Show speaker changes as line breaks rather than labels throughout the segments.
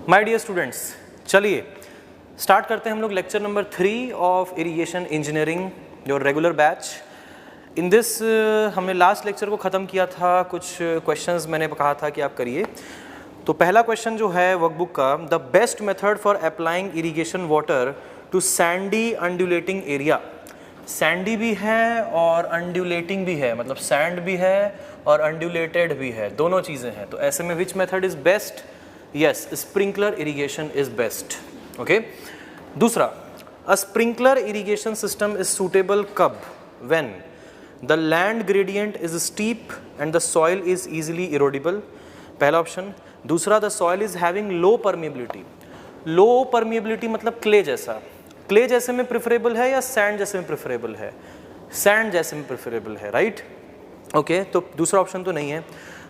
My dear students, चलिए start करते हैं हम लोग lecture number 3 of irrigation engineering, your regular batch. In this हमने लास्ट लेक्चर को ख़त्म किया था, कुछ क्वेश्चंस मैंने कहा था कि आप करिए। तो पहला क्वेश्चन जो है वर्कबुक का, the best method for applying irrigation water to sandy undulating area. Sandy भी है और अंडुलेटिंग भी है, मतलब सैंड भी है और अंडुलेटेड भी है, दोनों चीज़ें हैं। तो ऐसे में which method is best? Yes, sprinkler irrigation is best. Okay. दूसरा, a sprinkler irrigation system is suitable कब? When the land gradient is steep and the soil is easily erodible. पहला ऑप्शन। दूसरा, the soil is having low permeability. Low permeability मतलब clay जैसा। Clay जैसे में preferable है या सैंड जैसे में प्रेफरेबल है? सैंड जैसे में प्रेफरेबल है, राइट? ओके, तो दूसरा ऑप्शन तो नहीं है।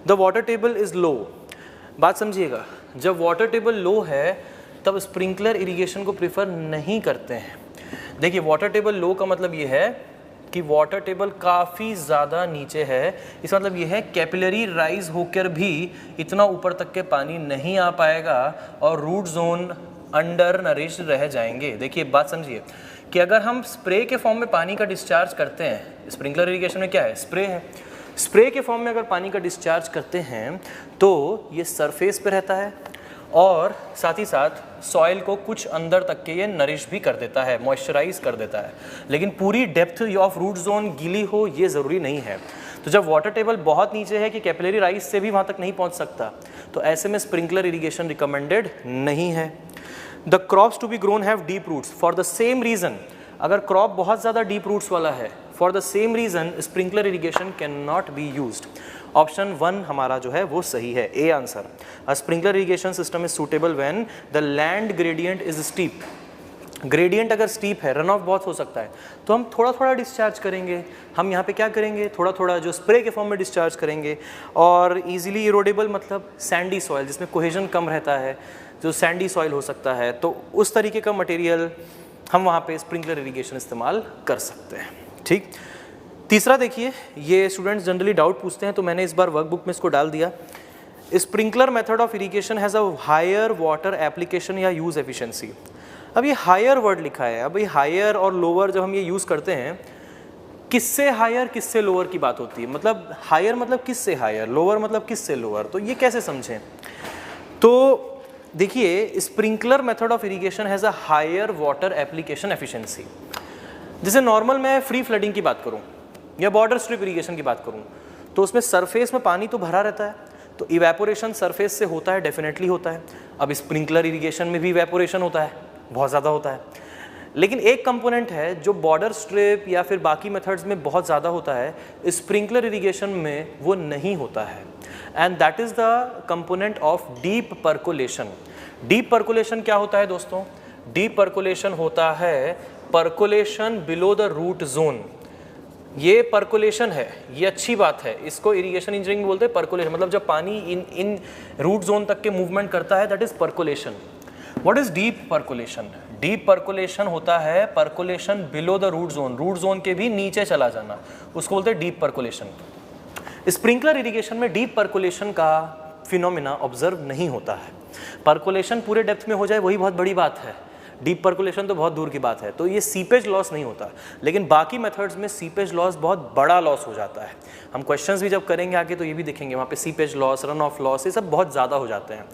The water table is low. बात समझिएगा, जब वाटर टेबल लो है तब स्प्रिंकलर इरिगेशन को प्रीफर नहीं करते हैं। देखिए, वाटर टेबल लो का मतलब ये है कि वाटर टेबल काफ़ी ज़्यादा नीचे है। इसका मतलब ये है कैपिलरी राइज होकर भी इतना ऊपर तक के पानी नहीं आ पाएगा और रूट जोन अंडर नरिश्ड रह जाएंगे। देखिए, बात समझिए कि अगर हम स्प्रे के फॉर्म में पानी का डिस्चार्ज करते हैं, स्प्रिंकलर इरिगेशन में क्या है? स्प्रे है। स्प्रे के फॉर्म में अगर पानी का डिस्चार्ज करते हैं तो ये सरफेस पे रहता है और साथ ही साथ सॉइल को कुछ अंदर तक के ये नरिश भी कर देता है, मॉइस्चराइज कर देता है, लेकिन पूरी डेप्थ ऑफ रूट जोन गीली हो ये ज़रूरी नहीं है। तो जब वाटर टेबल बहुत नीचे है कि कैपिलरी राइज से भी वहाँ तक नहीं पहुँच सकता, तो ऐसे में स्प्रिंकलर इरिगेशन रिकमेंडेड नहीं है। The crops to be grown have deep roots for the same reason. अगर क्रॉप बहुत ज़्यादा डीप रूट्स वाला है, for the same reason sprinkler irrigation can not be used. Option 1 हमारा जो है वो सही है, A answer. A sprinkler irrigation system is suitable when the land gradient is steep. Gradient अगर स्टीप है, रन ऑफ बहुत हो सकता है, तो हम थोड़ा थोड़ा डिस्चार्ज करेंगे। हम यहाँ पे क्या करेंगे? थोड़ा थोड़ा जो स्प्रे के फॉर्म में डिस्चार्ज करेंगे। और इजीली इरोडेबल मतलब सैंडी सॉइल जिसमें कोहेजन कम रहता है, जो सैंडी सॉइल हो सकता है, तो उस तरीके का मटेरियल हम वहाँ पे स्प्रिंकलर इरिगेशन इस्तेमाल कर सकते हैं। ठीक। तीसरा देखिए, ये स्टूडेंट्स जनरली डाउट पूछते हैं, तो मैंने इस बार वर्कबुक में इसको डाल दिया। Sprinkler method of irrigation has a higher water application या यूज़ एफिशिएंसी। अब ये हायर वर्ड लिखा है। अब ये हायर और लोअर जब हम ये यूज़ करते हैं, किससे हायर किससे लोअर की बात होती है। मतलब हायर मतलब किससे हायर, लोअर मतलब किससे लोअर, तो ये कैसे समझें? तो देखिए, sprinkler method of irrigation has a higher water application efficiency. जैसे नॉर्मल मैं फ्री फ्लडिंग की बात करूं या बॉर्डर स्ट्रिप इरिगेशन की बात करूं, तो उसमें सरफेस में पानी तो भरा रहता है, तो इवेपोरेशन सरफेस से होता है, डेफिनेटली होता है। अब स्प्रिंकलर इरिगेशन में भी इवेपोरेशन होता है, बहुत ज़्यादा होता है, लेकिन एक कंपोनेंट है जो बॉर्डर स्ट्रिप या फिर बाकी मेथड्स में बहुत ज़्यादा होता है, स्प्रिंकलर इरिगेशन में वो नहीं होता है, and that is the component of deep percolation. Deep percolation क्या होता है दोस्तों? डीप पर्कोलेशन होता है percolation below the root zone. ये पर्कोलेशन है, ये अच्छी बात है, इसको इरिगेशन इंजीनियरिंग में बोलते हैं पर्कोलेशन। मतलब जब पानी इन रूट जोन तक के मूवमेंट करता है, that is percolation. What is deep percolation? Deep percolation होता है percolation below the root zone, root zone के भी नीचे चला जाना, उसको बोलते हैं डीप पर्कोलेशन। स्प्रिंकलर इरिगेशन में डीप पर्कोलेशन का फिनोमिना ऑब्जर्व नहीं होता है। पर्कोलेशन पूरे डेप्थ में हो जाए वही बहुत बड़ी बात है, डीप पर्कुलेशन तो बहुत दूर की बात है। तो ये सीपेज लॉस नहीं होता, लेकिन बाकी मेथड्स में सीपेज लॉस बहुत बड़ा लॉस हो जाता है। हम क्वेश्चंस भी जब करेंगे आगे तो ये भी देखेंगे, वहाँ पे seepage loss, run of loss, ये सब बहुत ज़्यादा हो जाते हैं।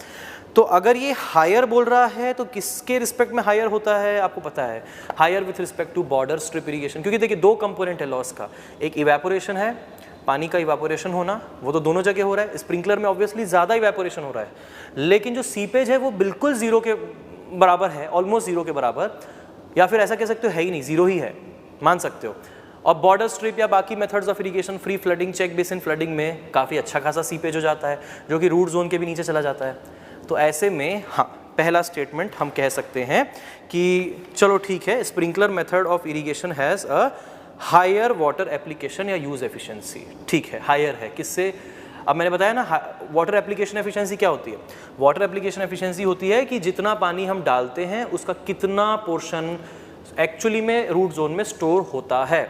तो अगर ये हायर बोल रहा है तो किसके रिस्पेक्ट में हायर होता है आपको पता है? Higher with respect to border strip irrigation, क्योंकि देखिए दो कंपोनेंट है लॉस का, एक इवेपोरेशन है, पानी का इवेपोरेशन होना, वो तो दोनों जगह हो रहा है। स्प्रिंकलर में ऑब्वियसली ज़्यादा इवेपोरेशन हो रहा है, लेकिन जो सीपेज है वो बिल्कुल जीरो के बराबर है, ऑलमोस्ट जीरो के बराबर, या फिर ऐसा कह सकते हो है ही नहीं, जीरो ही है, मान सकते हो। और बॉर्डर स्ट्रिप या बाकी methods of irrigation, free flooding, check basin flooding में काफ़ी अच्छा खासा सीपेज हो जाता है, जो कि रूट जोन के भी नीचे चला जाता है। तो ऐसे में हाँ, पहला स्टेटमेंट हम कह सकते हैं कि चलो ठीक है, sprinkler method of irrigation has a higher water application या यूज़ एफिशिएंसी। ठीक है, हायर है किससे? अब मैंने बताया ना, वाटर एप्लीकेशन एफिशिएंसी क्या होती है? वाटर एप्लीकेशन एफिशिएंसी होती है कि जितना पानी हम डालते हैं उसका कितना पोर्शन एक्चुअली में रूट जोन में स्टोर होता है।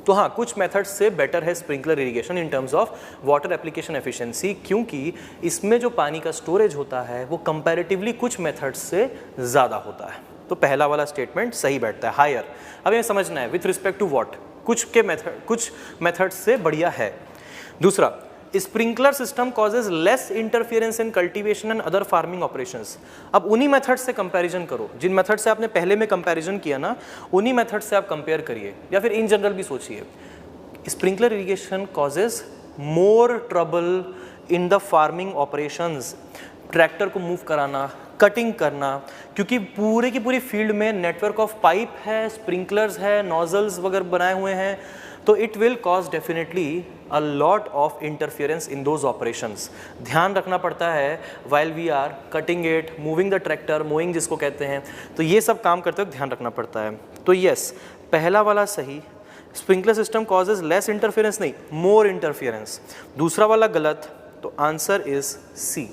तो हाँ, कुछ मेथड्स से बेटर है sprinkler irrigation in terms of water application efficiency, क्योंकि इसमें जो पानी का स्टोरेज होता है वो कंपैरेटिवली कुछ मेथड्स से ज़्यादा होता है। तो पहला वाला स्टेटमेंट सही बैठता है, हायर। अब ये समझना है विथ रिस्पेक्ट टू व्हाट, कुछ मेथड्स से बढ़िया है। दूसरा, sprinkler system causes less interference in cultivation and other farming operations. अब उन्हीं मेथड से कंपैरिजन करो, जिन मेथड से आपने पहले में कंपैरिजन किया ना, उन्हीं मेथड से आप कंपेयर करिए, या फिर इन जनरल भी सोचिए। Sprinkler irrigation causes more trouble in the farming operations, tractor को मूव कराना, कटिंग करना, क्योंकि पूरे की पूरी फील्ड में नेटवर्क ऑफ पाइप है, स्प्रिंकलर्स है, नोजल्स वगैरह बनाए हुए हैं, तो it will cause definitely a lot of interference in those operations. ध्यान रखना पड़ता है while we are cutting it, moving the tractor, mowing जिसको कहते हैं, तो ये सब काम करते वक्त ध्यान रखना पड़ता है। तो यस, पहला वाला सही, sprinkler system causes less interference नहीं, मोर इंटरफियरेंस। दूसरा वाला गलत, तो आंसर इज सी,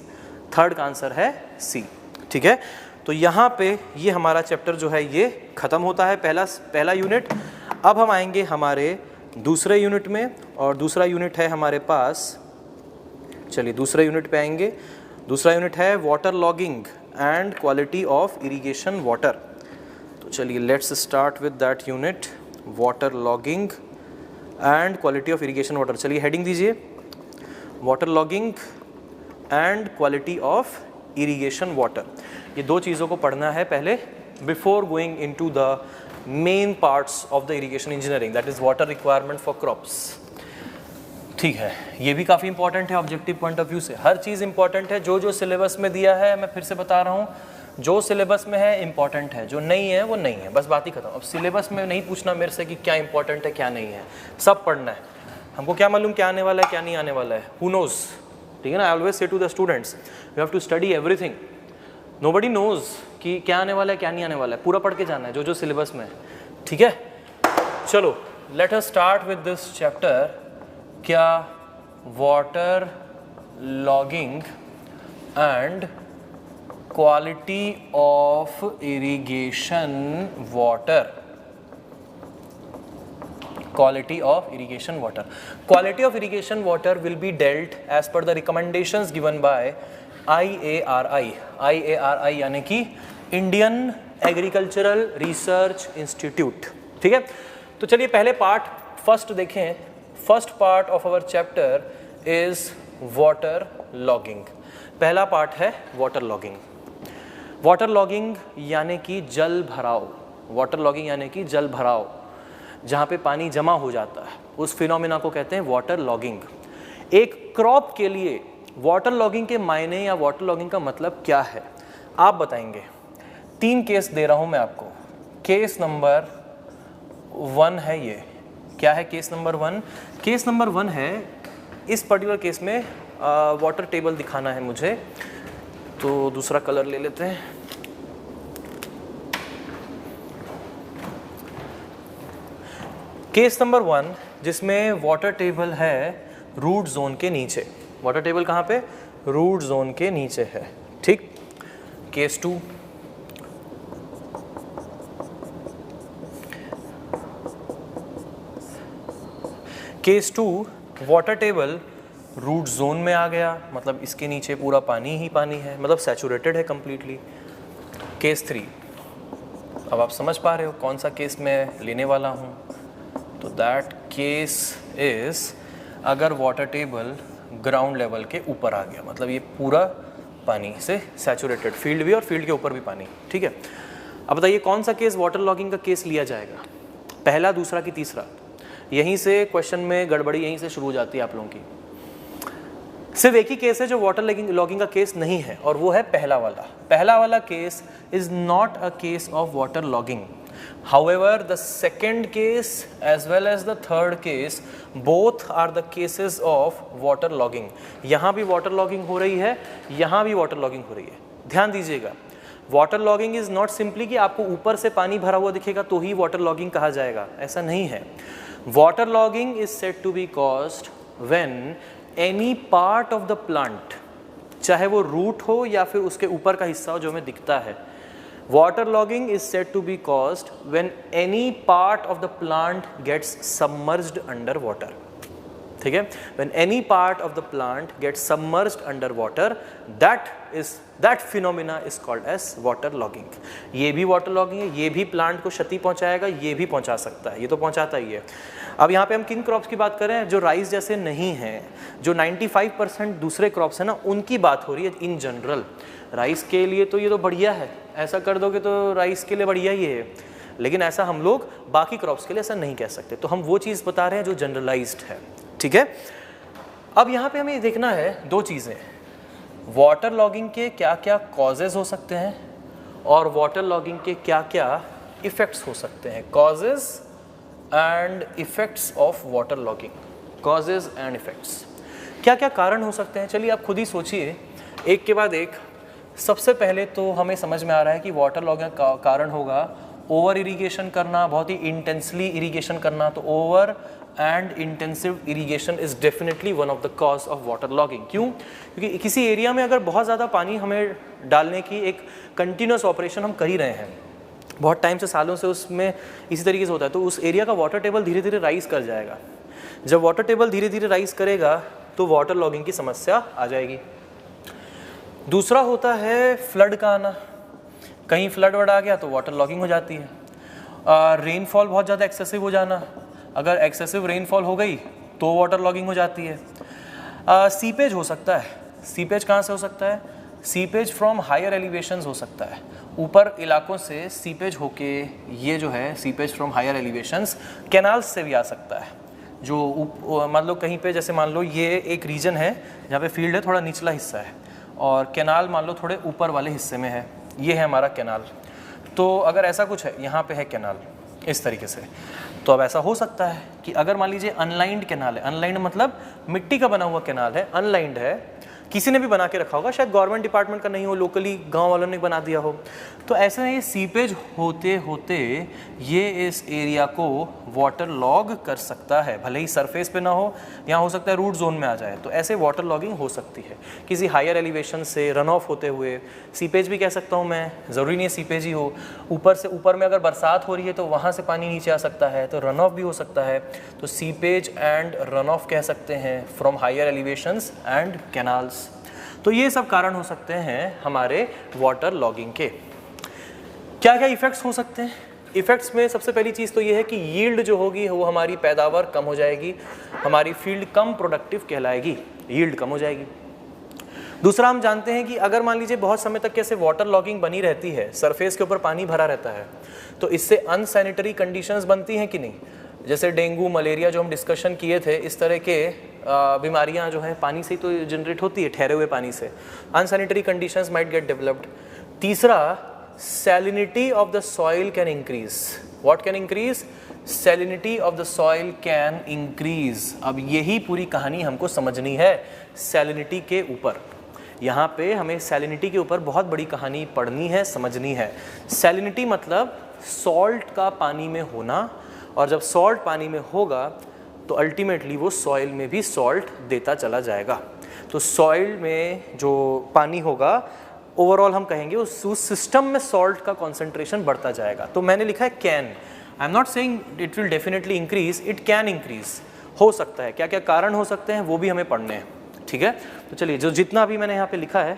थर्ड का आंसर है सी। ठीक है, तो यहाँ पे ये हमारा चैप्टर जो है ये ख़त्म होता है, पहला यूनिट। अब हम आएंगे हमारे दूसरे यूनिट में, और दूसरा यूनिट है हमारे पास, चलिए दूसरे यूनिट पे आएंगे। दूसरा यूनिट है water logging and quality of irrigation water. तो चलिए let's start with that unit, water logging and quality of irrigation water. चलिए हेडिंग दीजिए, water logging and quality of irrigation water. ये दो चीज़ों को पढ़ना है पहले before going into the main parts of the irrigation engineering, that is water requirement for crops. ठीक है, ये भी काफ़ी इंपॉर्टेंट है ऑब्जेक्टिव पॉइंट ऑफ व्यू से, हर चीज़ इंपॉर्टेंट है। जो सिलेबस में दिया है, मैं फिर से बता रहा हूँ, जो सिलेबस में है इंपॉर्टेंट है, जो नहीं है वो नहीं है, बस बात ही खत्म। अब सिलेबस में नहीं पूछना मेरे से कि क्या इंपॉर्टेंट है क्या नहीं है, सब पढ़ना है। हमको क्या मालूम क्या आने वाला है क्या नहीं आने वाला है, हु नोज। ठीक है ना, I always say to the students, you have to study everything, nobody knows कि क्या आने वाला है क्या नहीं आने वाला है, पूरा पढ़ के जाना है जो सिलेबस में है। ठीक है, चलो let us start with this chapter. क्या water logging and quality of irrigation water, quality of irrigation water. Quality of irrigation water will be dealt as per the recommendations given by IARI. IARI यानी कि Indian Agricultural Research Institute. ठीक है, तो चलिए पहले part first देखें। First part of our chapter is water logging. पहला part है वाटर लॉगिंग। वाटर लॉगिंग यानी कि जल भराव, वाटर लॉगिंग यानी कि जल भराव, जहाँ पे पानी जमा हो जाता है, उस फिनोमिना को कहते हैं वाटर लॉगिंग। एक क्रॉप के लिए वाटर लॉगिंग के मायने या वाटर लॉगिंग का मतलब क्या है आप बताएंगे। 3 केस दे रहा हूँ मैं आपको। केस नंबर 1 है, ये क्या है केस नंबर 1? केस नंबर 1 है, इस पर्टिकुलर केस में वाटर टेबल दिखाना है मुझे, तो दूसरा कलर ले लेते हैं। केस नंबर 1 जिसमें वाटर टेबल है रूट जोन के नीचे। वाटर टेबल कहाँ पे? रूट जोन के नीचे है। ठीक। Case 2, case 2 water table root zone में आ गया, मतलब इसके नीचे पूरा पानी ही पानी है, मतलब सैचुरेटेड है कंप्लीटली। केस 3, अब आप समझ पा रहे हो कौन सा केस मैं लेने वाला हूँ। तो दैट केस इज अगर वाटर टेबल ग्राउंड लेवल के ऊपर आ गया, मतलब ये पूरा पानी से सैचुरेटेड, फील्ड भी और फील्ड के ऊपर भी पानी। ठीक है, अब बताइए कौन सा केस वाटर लॉगिंग का केस लिया जाएगा, पहला, दूसरा कि तीसरा? यहीं से क्वेश्चन में गड़बड़ी यहीं से शुरू हो जाती है आप लोगों की। सिर्फ एक ही केस है जो वाटर लॉगिंग का केस नहीं है, और वो है पहला वाला। पहला वाला case is not a case of water logging. However, the second case as well as the third case both are the cases of water logging. यहाँ भी water logging हो रही है, यहाँ भी water logging हो रही है। ध्यान दीजिएगा, water logging is not simply कि आपको ऊपर से पानी भरा हुआ दिखेगा तो ही water logging कहा जाएगा, ऐसा नहीं है। Water logging is said to be caused when any part of the plant, चाहे वो रूट हो या फिर उसके ऊपर का हिस्सा हो जो हमें दिखता है, Waterlogging is said to be caused when any part of the plant gets submerged under water. ठीक है, when any part of the plant gets submerged under water, that phenomena is called as waterlogging. ये भी waterlogging है, ये भी plant को क्षति पहुंचाएगा, ये भी पहुंचा सकता है, ये तो पहुंचाता ही है। अब यहाँ पे हम किन क्रॉप्स की बात कर रहे हैं? जो राइस जैसे नहीं है, जो 95% दूसरे क्रॉप्स हैं ना, उनकी बात हो रही है इन जनरल। राइस के लिए तो ये तो बढ़िया है, ऐसा कर दोगे तो राइस के लिए बढ़िया ही है, लेकिन ऐसा हम लोग बाकी क्रॉप्स के लिए ऐसा नहीं कह सकते। तो हम वो चीज़ बता रहे हैं जो जनरलाइज्ड है, ठीक है। अब यहाँ पे हमें देखना है दो चीज़ें, वाटर लॉगिंग के क्या क्या कॉजेज़ हो सकते हैं और वाटर लॉगिंग के क्या क्या इफ़ेक्ट्स हो सकते हैं। Causes and effects of water logging, causes and effects, क्या क्या कारण हो सकते हैं। चलिए आप खुद ही सोचिए एक के बाद एक। सबसे पहले तो हमें समझ में आ रहा है कि वाटर लॉगिंग का कारण होगा ओवर इरिगेशन करना, बहुत ही इंटेंसली इरिगेशन करना। तो over and intensive irrigation is definitely one of the cause of water logging. क्यों? क्योंकि किसी एरिया में अगर बहुत ज़्यादा पानी हमें डालने की एक कंटिन्यूस ऑपरेशन हम कर ही रहे हैं, बहुत टाइम से, सालों से उसमें इसी तरीके से होता है, तो उस एरिया का वाटर टेबल धीरे धीरे राइज कर जाएगा। जब वाटर टेबल धीरे धीरे राइज करेगा तो वाटर लॉगिंग की समस्या आ जाएगी। दूसरा होता है फ्लड का आना, कहीं फ्लड वर्ड आ गया तो वाटर लॉगिंग हो जाती है। रेनफॉल बहुत ज़्यादा एक्सेसिव हो जाना, अगर एक्सेसिव रेनफॉल हो गई तो वाटर लॉगिंग हो जाती है। सीपेज हो सकता है। सीपेज कहाँ से हो सकता है? सीपेज फ्रॉम हायर एलिवेशंस हो सकता है, ऊपर इलाकों से सीपेज होके, ये जो है seepage from higher elevations canals से भी आ सकता है। जो मान लो कहीं पे, जैसे मान लो ये एक रीजन है जहाँ पे फील्ड है, थोड़ा निचला हिस्सा है, और कैनाल मान लो थोड़े ऊपर वाले हिस्से में है, ये है हमारा कैनाल। तो अगर ऐसा कुछ है, यहाँ पे है कैनाल इस तरीके से, तो अब ऐसा हो सकता है कि अगर मान लीजिए अनलाइंड कैनाल है, अनलाइंड मतलब मिट्टी का बना हुआ कैनाल है, अनलाइंड है, किसी ने भी बना के रखा होगा, शायद गवर्नमेंट डिपार्टमेंट का नहीं हो, लोकली गांव वालों ने बना दिया हो, तो ऐसे में ये सीपेज होते होते ये इस एरिया को वाटर लॉग कर सकता है, भले ही सरफेस पे ना हो, यहाँ हो सकता है रूट जोन में आ जाए, तो ऐसे वाटर लॉगिंग हो सकती है किसी हायर एलिवेशन से रन ऑफ होते हुए। सीपेज भी कह सकता हूँ मैं, ज़रूरी नहीं है सीपेज ही हो, ऊपर से, ऊपर में अगर बरसात हो रही है तो वहाँ से पानी नीचे आ सकता है, तो रन ऑफ भी हो सकता है। तो सीपेज एंड रन ऑफ कह सकते हैं from higher elevations and canals. तो ये सब कारण हो सकते हैं हमारे वाटर लॉगिंग के। क्या क्या इफ़ेक्ट्स हो सकते हैं? इफ़ेक्ट्स में सबसे पहली चीज़ तो ये है कि यील्ड जो होगी वो हमारी पैदावार कम हो जाएगी, हमारी फील्ड कम प्रोडक्टिव कहलाएगी, यील्ड कम हो जाएगी। दूसरा, हम जानते हैं कि अगर मान लीजिए बहुत समय तक कैसे वाटर लॉगिंग बनी रहती है, सरफेस के ऊपर पानी भरा रहता है, तो इससे अनसैनिटरी कंडीशंस बनती हैं कि नहीं। जैसे डेंगू, मलेरिया जो हम डिस्कशन किए थे, इस तरह के बीमारियां जो हैं पानी से ही तो जनरेट होती है, ठहरे हुए पानी से। Unsanitary conditions might get developed. तीसरा, salinity of the soil can increase. What can increase? Salinity of the soil can increase. अब यही पूरी कहानी हमको समझनी है salinity के ऊपर। यहाँ पे हमें salinity के ऊपर बहुत बड़ी कहानी पढ़नी है, समझनी है। salinity मतलब salt का पानी में होना, और जब salt पानी में होगा तो अल्टीमेटली वो सॉइल में भी सॉल्ट देता चला जाएगा। तो सॉइल में जो पानी होगा, ओवरऑल हम कहेंगे उस सिस्टम में सॉल्ट का कॉन्सेंट्रेशन बढ़ता जाएगा। तो मैंने लिखा है can, I am not saying it will definitely increase, it can increase, हो सकता है। क्या क्या कारण हो सकते हैं वो भी हमें पढ़ने हैं, ठीक है। तो चलिए, जो जितना भी मैंने यहाँ पे लिखा है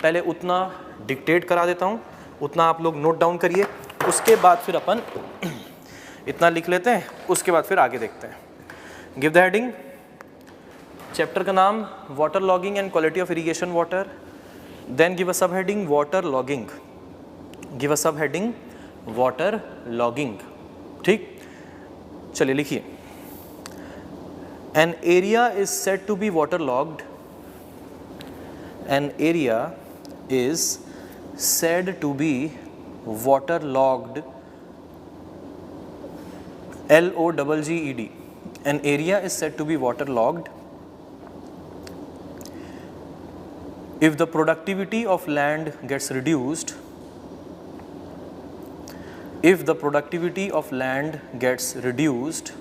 पहले उतना डिक्टेट करा देता हूँ, उतना आप लोग नोट डाउन करिए, उसके बाद फिर अपन इतना लिख लेते हैं, उसके बाद फिर आगे देखते हैं। Give the heading. चैप्टर का नाम water logging and quality of irrigation water. Then give a subheading water logging. Give a subheading water logging. ठीक, चलिए लिखिए। An area is said to be waterlogged. An area is said to be waterlogged. L-O-G-G-E-D. An area is said to be waterlogged if the productivity of land gets reduced. If the productivity of land gets reduced,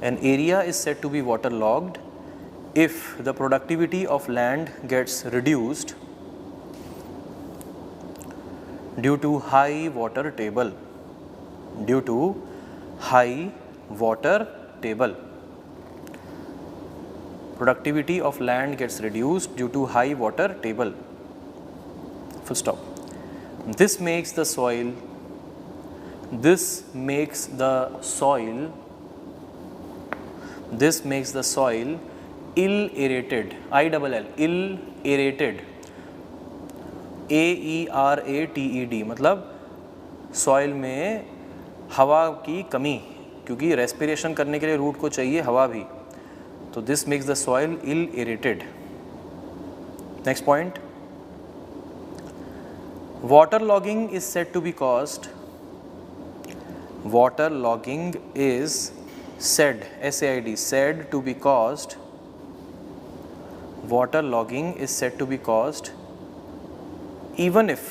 an area is said to be waterlogged if the productivity of land gets reduced due to high water table, due to high water table, productivity of land gets reduced due to high water table, full stop. This makes the soil ill aerated, ill aerated, AERATED, मतलब soil में हवा की कमी, क्योंकि respiration करने के लिए root को चाहिए हवा भी, तो this makes the soil ill aerated. Next point, water logging is said to be caused, water logging is said, SAID, said to be caused, water logging is said to be caused even if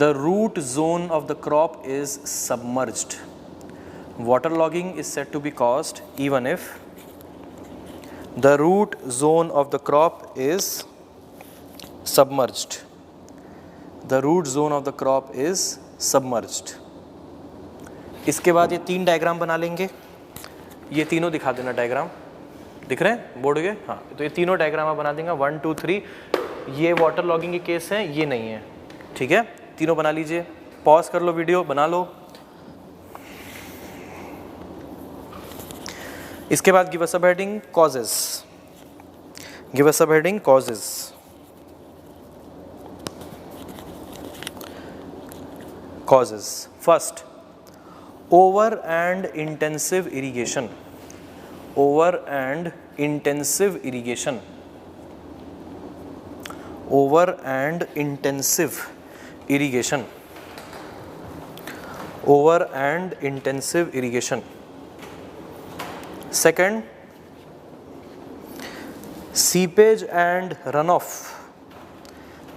the root zone of the crop is submerged. Water logging is said to be caused even if the root zone of the crop is submerged. The root zone of the crop is submerged. इसके बाद ये 3 diagram बना लेंगे, ये तीनों दिखा देना diagram, दिख रहे हैं बोर्ड के? हाँ, तो ये तीनों डायग्राम आप बना देंगे 1 2 3. ये वाटर लॉगिंग के केस हैं, ये नहीं है, ठीक है? तीनों बना लीजिए, पॉज कर लो वीडियो, बना लो. इसके बाद गिव अ सब हेडिंग कॉजेस, गिव अ सब heading causes. Causes. First, over and intensive irrigation. Over and intensive irrigation. Over and intensive irrigation. Over and intensive irrigation. Second, seepage and runoff.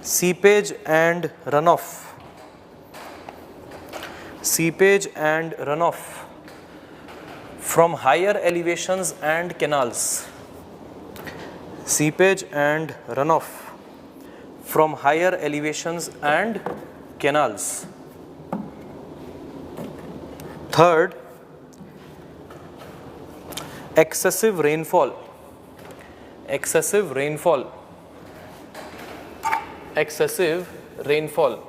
Seepage and runoff. Seepage and runoff from higher elevations and canals. Seepage and runoff from higher elevations and canals. Third, excessive rainfall. Excessive rainfall. Excessive rainfall.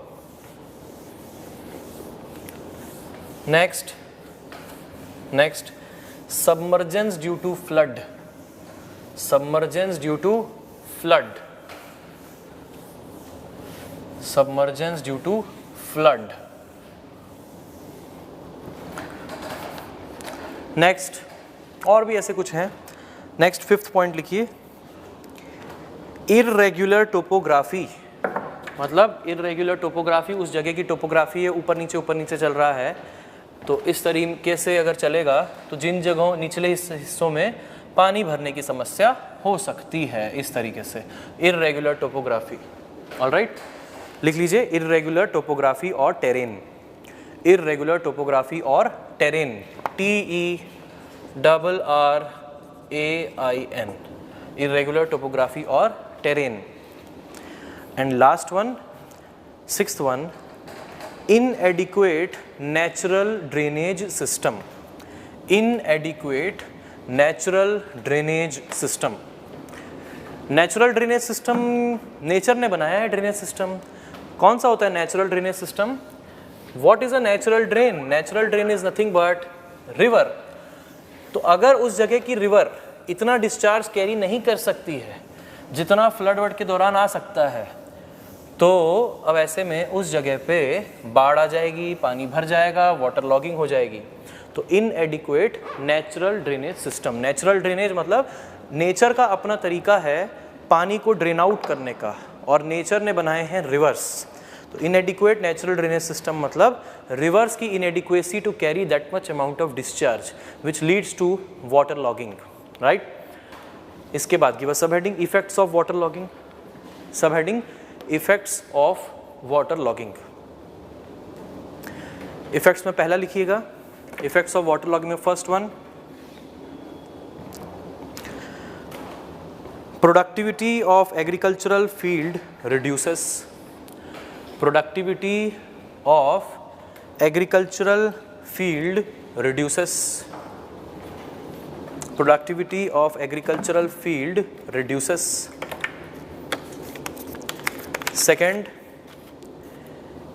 Next, submergence due to flood. Submergence due to flood. Submergence due to flood. Next, और भी ऐसे कुछ हैं. Next, 5th point लिखिए, irregular topography. मतलब irregular topography उस जगह की टोपोग्राफी है, ऊपर नीचे चल रहा है, तो इस तरीके से अगर चलेगा तो जिन जगहों निचले हिस्सों में पानी भरने की समस्या हो सकती है, इस तरीके से इर्रेगुलर टोपोग्राफी. ऑलराइट, लिख लीजिए इर्रेगुलर टोपोग्राफी और टेरेन. इर्रेगुलर टोपोग्राफी और टेरेन, TERRAIN, इर्रेगुलर टोपोग्राफी और terrain. And last one, 6th one, inadequate natural drainage system. Inadequate natural drainage system. Natural drainage system nature ने बनाया है. ड्रेनेज सिस्टम कौन सा होता है? Natural drainage system. What is a natural drain? Natural drain is nothing but river. तो अगर उस जगह की रिवर इतना डिस्चार्ज कैरी नहीं कर सकती है जितना फ्लड वर्ड के दौरान आ सकता है, तो अब ऐसे में उस जगह पे बाढ़ आ जाएगी, पानी भर जाएगा, वाटर लॉगिंग हो जाएगी. तो inadequate natural drainage system. Natural drainage मतलब नेचर का अपना तरीका है पानी को ड्रेन आउट करने का, और नेचर ने बनाए हैं रिवर्स. तो इनएडिक्वेट नेचुरल ड्रेनेज सिस्टम मतलब रिवर्स की inadequacy to carry that much amount of discharge which leads to water logging. Right, इसके बाद give a subheading effects of water logging. Subheading effects of water logging. Effects में पहला लिखिएगा, effects of water logging में first one, productivity of agricultural field reduces. Productivity of agricultural field reduces. Productivity of agricultural field reduces. Second,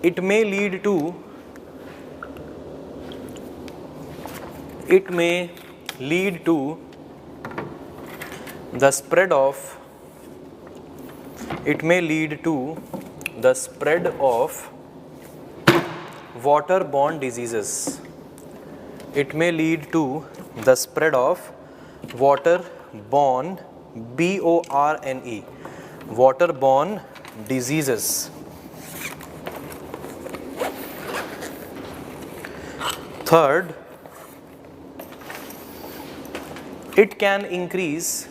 it may lead to the spread of waterborne diseases. It may lead to the spread of waterborne, B-O-R-N-E, waterborne diseases. Third, it can increase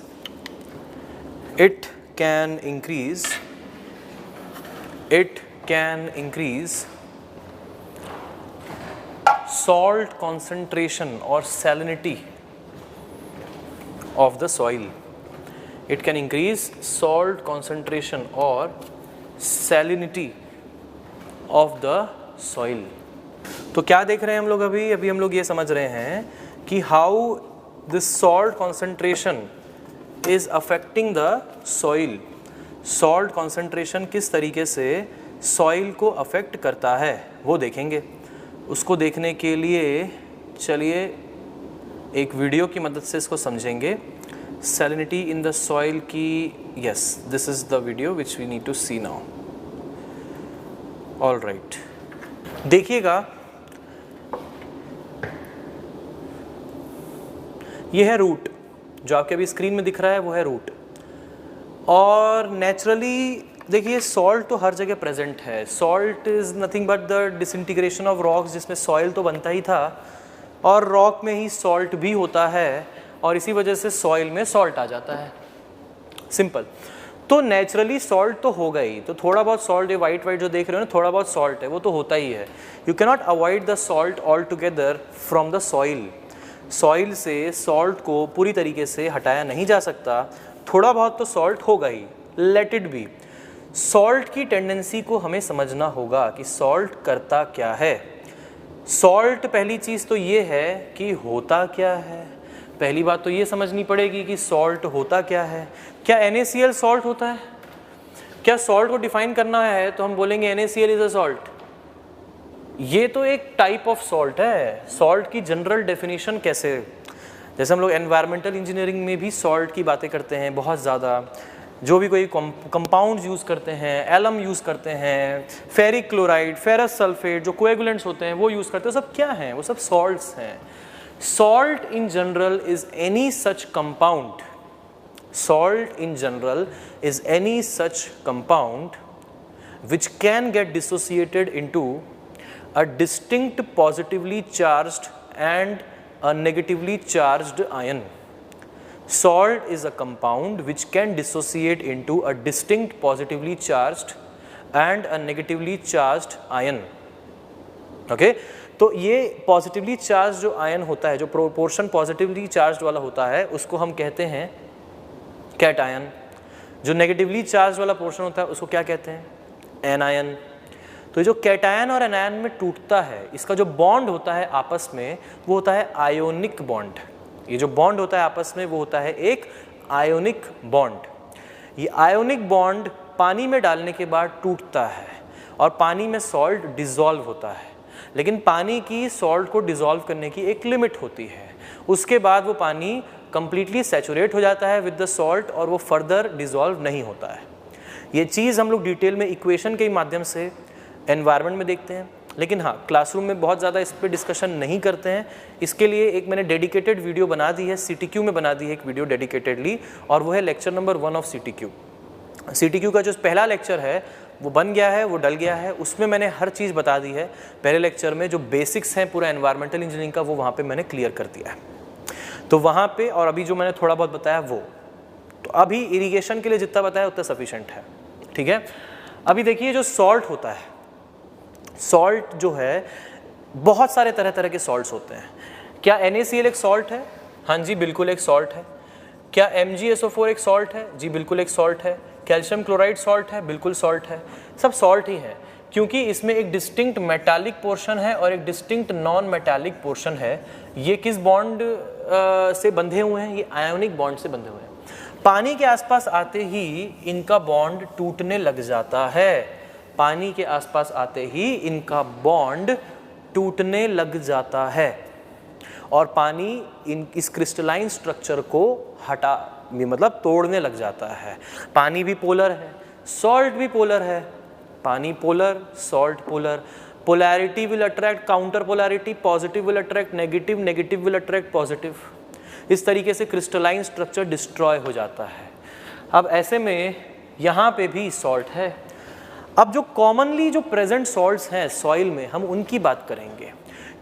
salt concentration or salinity of the soil. It can increase salt concentration or salinity of the soil. तो क्या देख रहे हैं हम लोग अभी हम लोग ये समझ रहे हैं कि how this salt concentration is affecting the soil. Salt concentration किस तरीके से सॉइल को अफेक्ट करता है वो देखेंगे. उसको देखने के लिए चलिए एक वीडियो की मदद से इसको समझेंगे. सैलिनिटी इन द सॉइल की, yes, this is the video which we need to see now. All right, देखिएगा ये है रूट. जो आपके अभी स्क्रीन में दिख रहा है वो है रूट. और नेचुरली देखिए सॉल्ट तो हर जगह प्रेजेंट है. Salt is nothing but the disintegration of rocks, जिसमें सॉइल तो बनता ही था और रॉक में ही सॉल्ट भी होता है और इसी वजह से सॉइल में सॉल्ट आ जाता है. सिंपल. तो नेचुरली सॉल्ट तो होगा ही. तो थोड़ा बहुत सॉल्ट, ये वाइट जो देख रहे हो ना, थोड़ा बहुत सॉल्ट है, वो तो होता ही है. You can not avoid the salt all together from the soil. Soil से सॉल्ट को पूरी तरीके से हटाया नहीं जा सकता. थोड़ा बहुत तो सॉल्ट होगा ही, लेट इट बी. सॉल्ट की टेंडेंसी को हमें समझना होगा कि सॉल्ट करता क्या है. सॉल्ट पहली चीज़ तो ये है कि होता क्या है. पहली बात तो ये समझनी पड़ेगी कि सॉल्ट होता क्या है. क्या NaCl सॉल्ट होता है? क्या सॉल्ट को डिफाइन करना है तो हम बोलेंगे NaCl इज अ सॉल्ट? ये तो एक टाइप ऑफ सॉल्ट है. सॉल्ट की जनरल डेफिनेशन कैसे, जैसे हम लोग एनवायरमेंटल इंजीनियरिंग में भी सॉल्ट की बातें करते हैं बहुत ज़्यादा. जो भी कोई कंपाउंड्स यूज़ करते हैं, एलम यूज़ करते हैं, फेरिक क्लोराइड, फेरस सल्फेट, जो कोएगुलेंट्स होते हैं वो यूज़ करते हैं. सब क्या हैं? वो सब सॉल्ट्स हैं. Salt in general is any such compound. Salt in general is any such compound which can get dissociated into a distinct positively charged and a negatively charged ion. Salt is a compound which can dissociate into a distinct positively charged and a negatively charged ion. Okay? तो ये positively charge जो ion होता है, जो proportion positively charge वाला होता है, उसको हम कहते हैं कैटायन. जो नेगेटिवली चार्ज वाला पोर्शन होता है उसको क्या कहते हैं? एनायन. तो जो कैटायन और एनायन में टूटता है, इसका जो बॉन्ड होता है आपस में वो होता है आयोनिक बॉन्ड. ये जो बॉन्ड होता है आपस में वो होता है एक आयोनिक बॉन्ड. ये आयोनिक बॉन्ड पानी में डालने के बाद टूटता है और पानी में सॉल्ट डिज़ोल्व होता है. लेकिन पानी की सॉल्ट को डिज़ोल्व करने की एक लिमिट होती है. उसके बाद वो पानी कंप्लीटली सैचुरेट हो जाता है विद द सॉल्ट और वो फर्दर डिज़ोल्व नहीं होता है. ये चीज़ हम लोग डिटेल में इक्वेशन के माध्यम से एनवायरनमेंट में देखते हैं. लेकिन हाँ, क्लासरूम में बहुत ज़्यादा इस पर डिस्कशन नहीं करते हैं. इसके लिए एक मैंने डेडिकेटेड वीडियो बना दी है, CTQ में बना दी है एक वीडियो डेडिकेटेडली, और वो है lecture number 1 of CTQ. CTQ का जो पहला लेक्चर है वो बन गया है, वो डल गया है. उसमें मैंने हर चीज़ बता दी है. पहले लेक्चर में जो बेसिक्स हैं पूरा एनवायरमेंटल इंजीनियरिंग का वो वहाँ पे मैंने क्लियर कर दिया है. तो वहाँ पे, और अभी जो मैंने थोड़ा बहुत बताया वो, तो अभी इरिगेशन के लिए जितना बताया उतना सफिशेंट है. ठीक है. अभी देखिए जो सॉल्ट होता है, सॉल्ट जो है बहुत सारे तरह तरह के सॉल्ट्स होते हैं. क्या NaCl एक सॉल्ट है? हाँ जी, बिल्कुल एक सॉल्ट है. क्या MgSO4 एक सॉल्ट है? जी बिल्कुल एक सॉल्ट है। कैल्शियम क्लोराइड सॉल्ट है? बिल्कुल सॉल्ट है। सब सॉल्ट ही है, क्योंकि इसमें एक डिस्टिंक्ट मेटालिक पोर्शन है और एक डिस्टिंक्ट नॉन मेटालिक पोर्शन है। ये किस बॉन्ड से बंधे हुए हैं? ये आयोनिक बॉन्ड से बंधे हुए हैं। पानी के आसपास आते ही इनका बॉन्ड टूटने लग जाता है। पानी के आसपास आते ही इनका बॉन्ड टूटने लग जाता है और पानी इस क्रिस्टलाइन स्ट्रक्चर को मतलब तोड़ने लग जाता है। पानी भी पोलर है, सॉल्ट भी पोलर है। पानी polar, salt polar. Polarity will attract counter polarity, positive will attract negative, negative will attract positive. इस तरीके से क्रिस्टलाइन स्ट्रक्चर डिस्ट्रॉय हो जाता है। अब ऐसे में यहाँ पे भी सॉल्ट है। अब जो कॉमनली जो प्रेजेंट सॉल्ट्स हैं सॉइल में, हम उनकी बात करेंगे,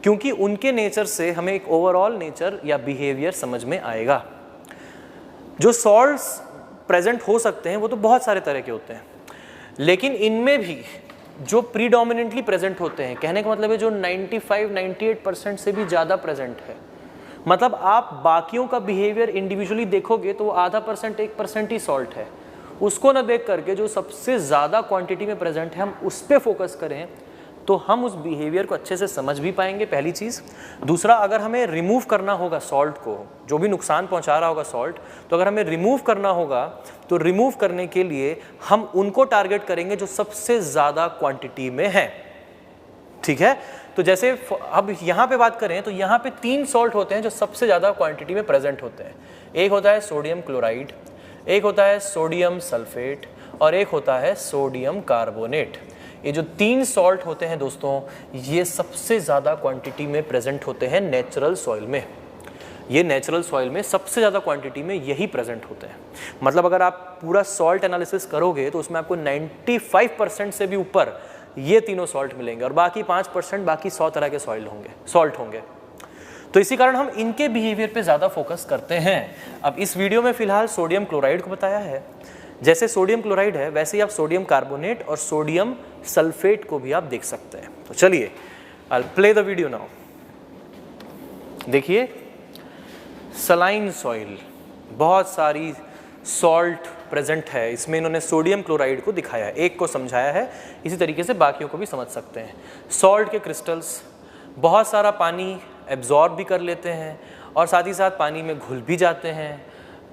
क्योंकि उनके नेचर से हमें एक ओवरऑल नेचर या बिहेवियर समझ में आएगा। जो सॉल्ट्स प्रेजेंट हो सकते हैं वो तो बहुत सारे तरह के होते हैं, लेकिन इनमें भी जो प्रीडोमिनेंटली प्रेजेंट होते हैं, कहने का मतलब है जो 95-98% से भी ज़्यादा प्रेजेंट है, मतलब आप बाकियों का बिहेवियर इंडिविजुअली देखोगे तो वो आधा परसेंट 1% ही सॉल्ट है। उसको ना देख करके जो सबसे ज़्यादा क्वांटिटी में प्रेजेंट है, हम उस पर फोकस करें तो हम उस बिहेवियर को अच्छे से समझ भी पाएंगे, पहली चीज़। दूसरा, अगर हमें रिमूव करना होगा सॉल्ट को, जो भी नुकसान पहुंचा रहा होगा सॉल्ट, तो अगर हमें रिमूव करना होगा तो रिमूव करने के लिए हम उनको टारगेट करेंगे जो सबसे ज़्यादा क्वांटिटी में है। ठीक है, तो जैसे अब यहाँ पे बात करें तो यहाँ पे 3 सॉल्ट होते हैं जो सबसे ज़्यादा क्वांटिटी में प्रेजेंट होते हैं। एक होता है सोडियम क्लोराइड, एक होता है सोडियम सल्फेट और एक होता है सोडियम कार्बोनेट। ये जो 3 सॉल्ट होते हैं दोस्तों, ये सबसे ज़्यादा क्वांटिटी में प्रेजेंट होते हैं नेचुरल सॉइल में। ये नेचुरल सॉइल में सबसे ज़्यादा क्वांटिटी में यही प्रेजेंट होते हैं। मतलब अगर आप पूरा सॉल्ट एनालिसिस करोगे तो उसमें आपको 95% से भी ऊपर ये तीनों सॉल्ट मिलेंगे और बाकी 5% बाकी 100 तरह के सॉल्ट होंगे। तो इसी कारण हम इनके बिहेवियर पे ज़्यादा फोकस करते हैं। अब इस वीडियो में फिलहाल सोडियम क्लोराइड को बताया है। जैसे सोडियम क्लोराइड है वैसे ही आप सोडियम कार्बोनेट और सोडियम सल्फेट को भी आप देख सकते हैं। तो चलिए, I will play the video now. देखिए, सलाइन सॉइल, बहुत सारी सॉल्ट प्रेजेंट है। इसमें इन्होंने सोडियम क्लोराइड को दिखाया है, एक को समझाया है, इसी तरीके से बाकियों को भी समझ सकते हैं। सॉल्ट के क्रिस्टल्स बहुत सारा पानी एब्जॉर्ब भी कर लेते हैं और साथ ही साथ पानी में घुल भी जाते हैं।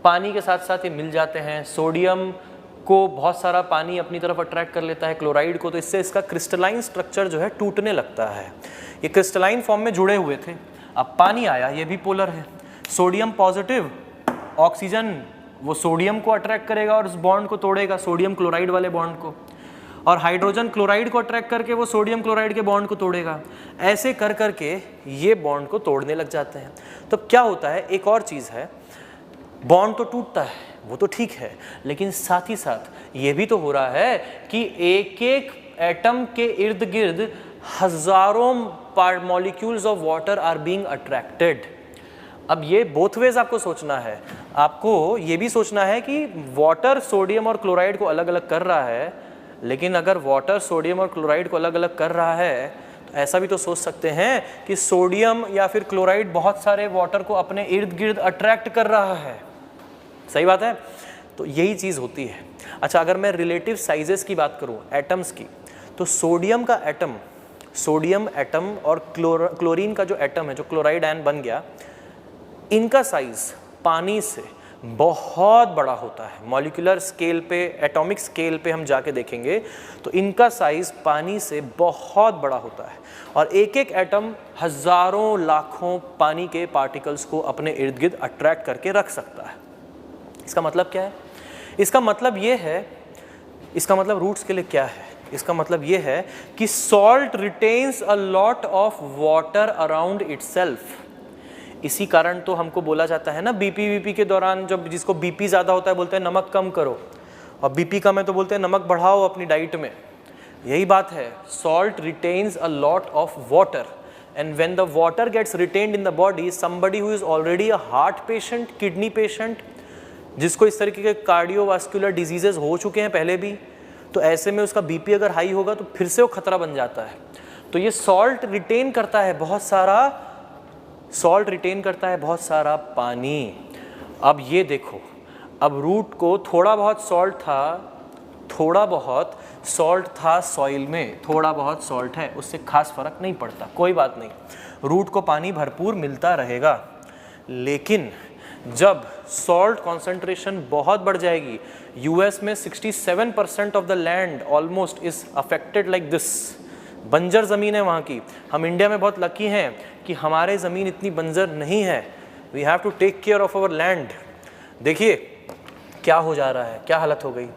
पानी के साथ साथ ये मिल जाते हैं। सोडियम को बहुत सारा पानी अपनी तरफ अट्रैक्ट कर लेता है, क्लोराइड को, तो इससे इसका क्रिस्टलाइन स्ट्रक्चर जो है टूटने लगता है। ये क्रिस्टलाइन फॉर्म में जुड़े हुए थे, अब पानी आया, ये भी पोलर है। सोडियम पॉजिटिव, ऑक्सीजन वो सोडियम को अट्रैक्ट करेगा और उस बॉन्ड को तोड़ेगा, सोडियम क्लोराइड वाले बॉन्ड को, और हाइड्रोजन क्लोराइड को अट्रैक्ट करके वो सोडियम क्लोराइड के बॉन्ड को तोड़ेगा। ऐसे कर करके ये बॉन्ड को तोड़ने लग जाते हैं। तो क्या होता है, एक और चीज़ है, बॉन्ड तो टूटता है वो तो ठीक है, लेकिन साथ ही साथ ये भी तो हो रहा है कि एक एक एटम के इर्द गिर्द हजारों molecules of water are being attracted. अब ये बोथ वेज आपको सोचना है। आपको ये भी सोचना है कि वाटर सोडियम और क्लोराइड को अलग अलग कर रहा है, लेकिन अगर वाटर सोडियम और क्लोराइड को अलग अलग कर रहा है तो ऐसा भी तो सोच सकते हैं कि सोडियम या फिर क्लोराइड बहुत सारे वाटर को अपने इर्द गिर्द अट्रैक्ट कर रहा है। सही बात है, तो यही चीज़ होती है। अच्छा, अगर मैं रिलेटिव साइजेस की बात करूं एटम्स की, तो सोडियम का एटम, सोडियम एटम और क्लोरीन का जो एटम है, जो क्लोराइड आयन बन गया, इनका साइज पानी से बहुत बड़ा होता है। मॉलिक्यूलर स्केल पे, एटॉमिक स्केल पे हम जाके देखेंगे तो इनका साइज पानी से बहुत बड़ा होता है और एक एक एटम हजारों लाखों पानी के पार्टिकल्स को अपने इर्द गिर्द अट्रैक्ट करके रख सकता है। इसका मतलब क्या है? इसका मतलब ये है, इसका मतलब रूट्स के लिए क्या है? इसका मतलब ये है कि salt retains a lot of water around itself. इसी कारण तो हमको बोला जाता है ना, बीपी के दौरान जब जिसको बीपी ज़्यादा होता है बोलते हैं नमक कम करो, और बीपी कम है तो बोलते हैं नमक बढ़ाओ अपनी डाइट में। यही बात है, salt retains a lot of water and when the water gets retained in the body, somebody who is already a heart patient, kidney patient, जिसको इस तरीके के कार्डियोवास्कुलर डिजीजेज हो चुके हैं पहले भी, तो ऐसे में उसका बीपी अगर हाई होगा तो फिर से वो खतरा बन जाता है। तो ये सॉल्ट रिटेन करता है बहुत सारा, सॉल्ट रिटेन करता है बहुत सारा पानी। अब ये देखो, अब रूट को थोड़ा बहुत सॉल्ट था सॉइल में, थोड़ा बहुत सॉल्ट है, उससे खास फर्क नहीं पड़ता, कोई बात नहीं, रूट को पानी भरपूर मिलता रहेगा। लेकिन जब सॉल्ट कॉन्सेंट्रेशन बहुत बढ़ जाएगी, यूएस में 67% of the land almost is affected like this, बंजर ज़मीन है वहाँ की। हम इंडिया में बहुत लकी हैं कि हमारे ज़मीन इतनी बंजर नहीं है। We have to take care of our land. देखिए क्या हो जा रहा है, क्या हालत हो गई,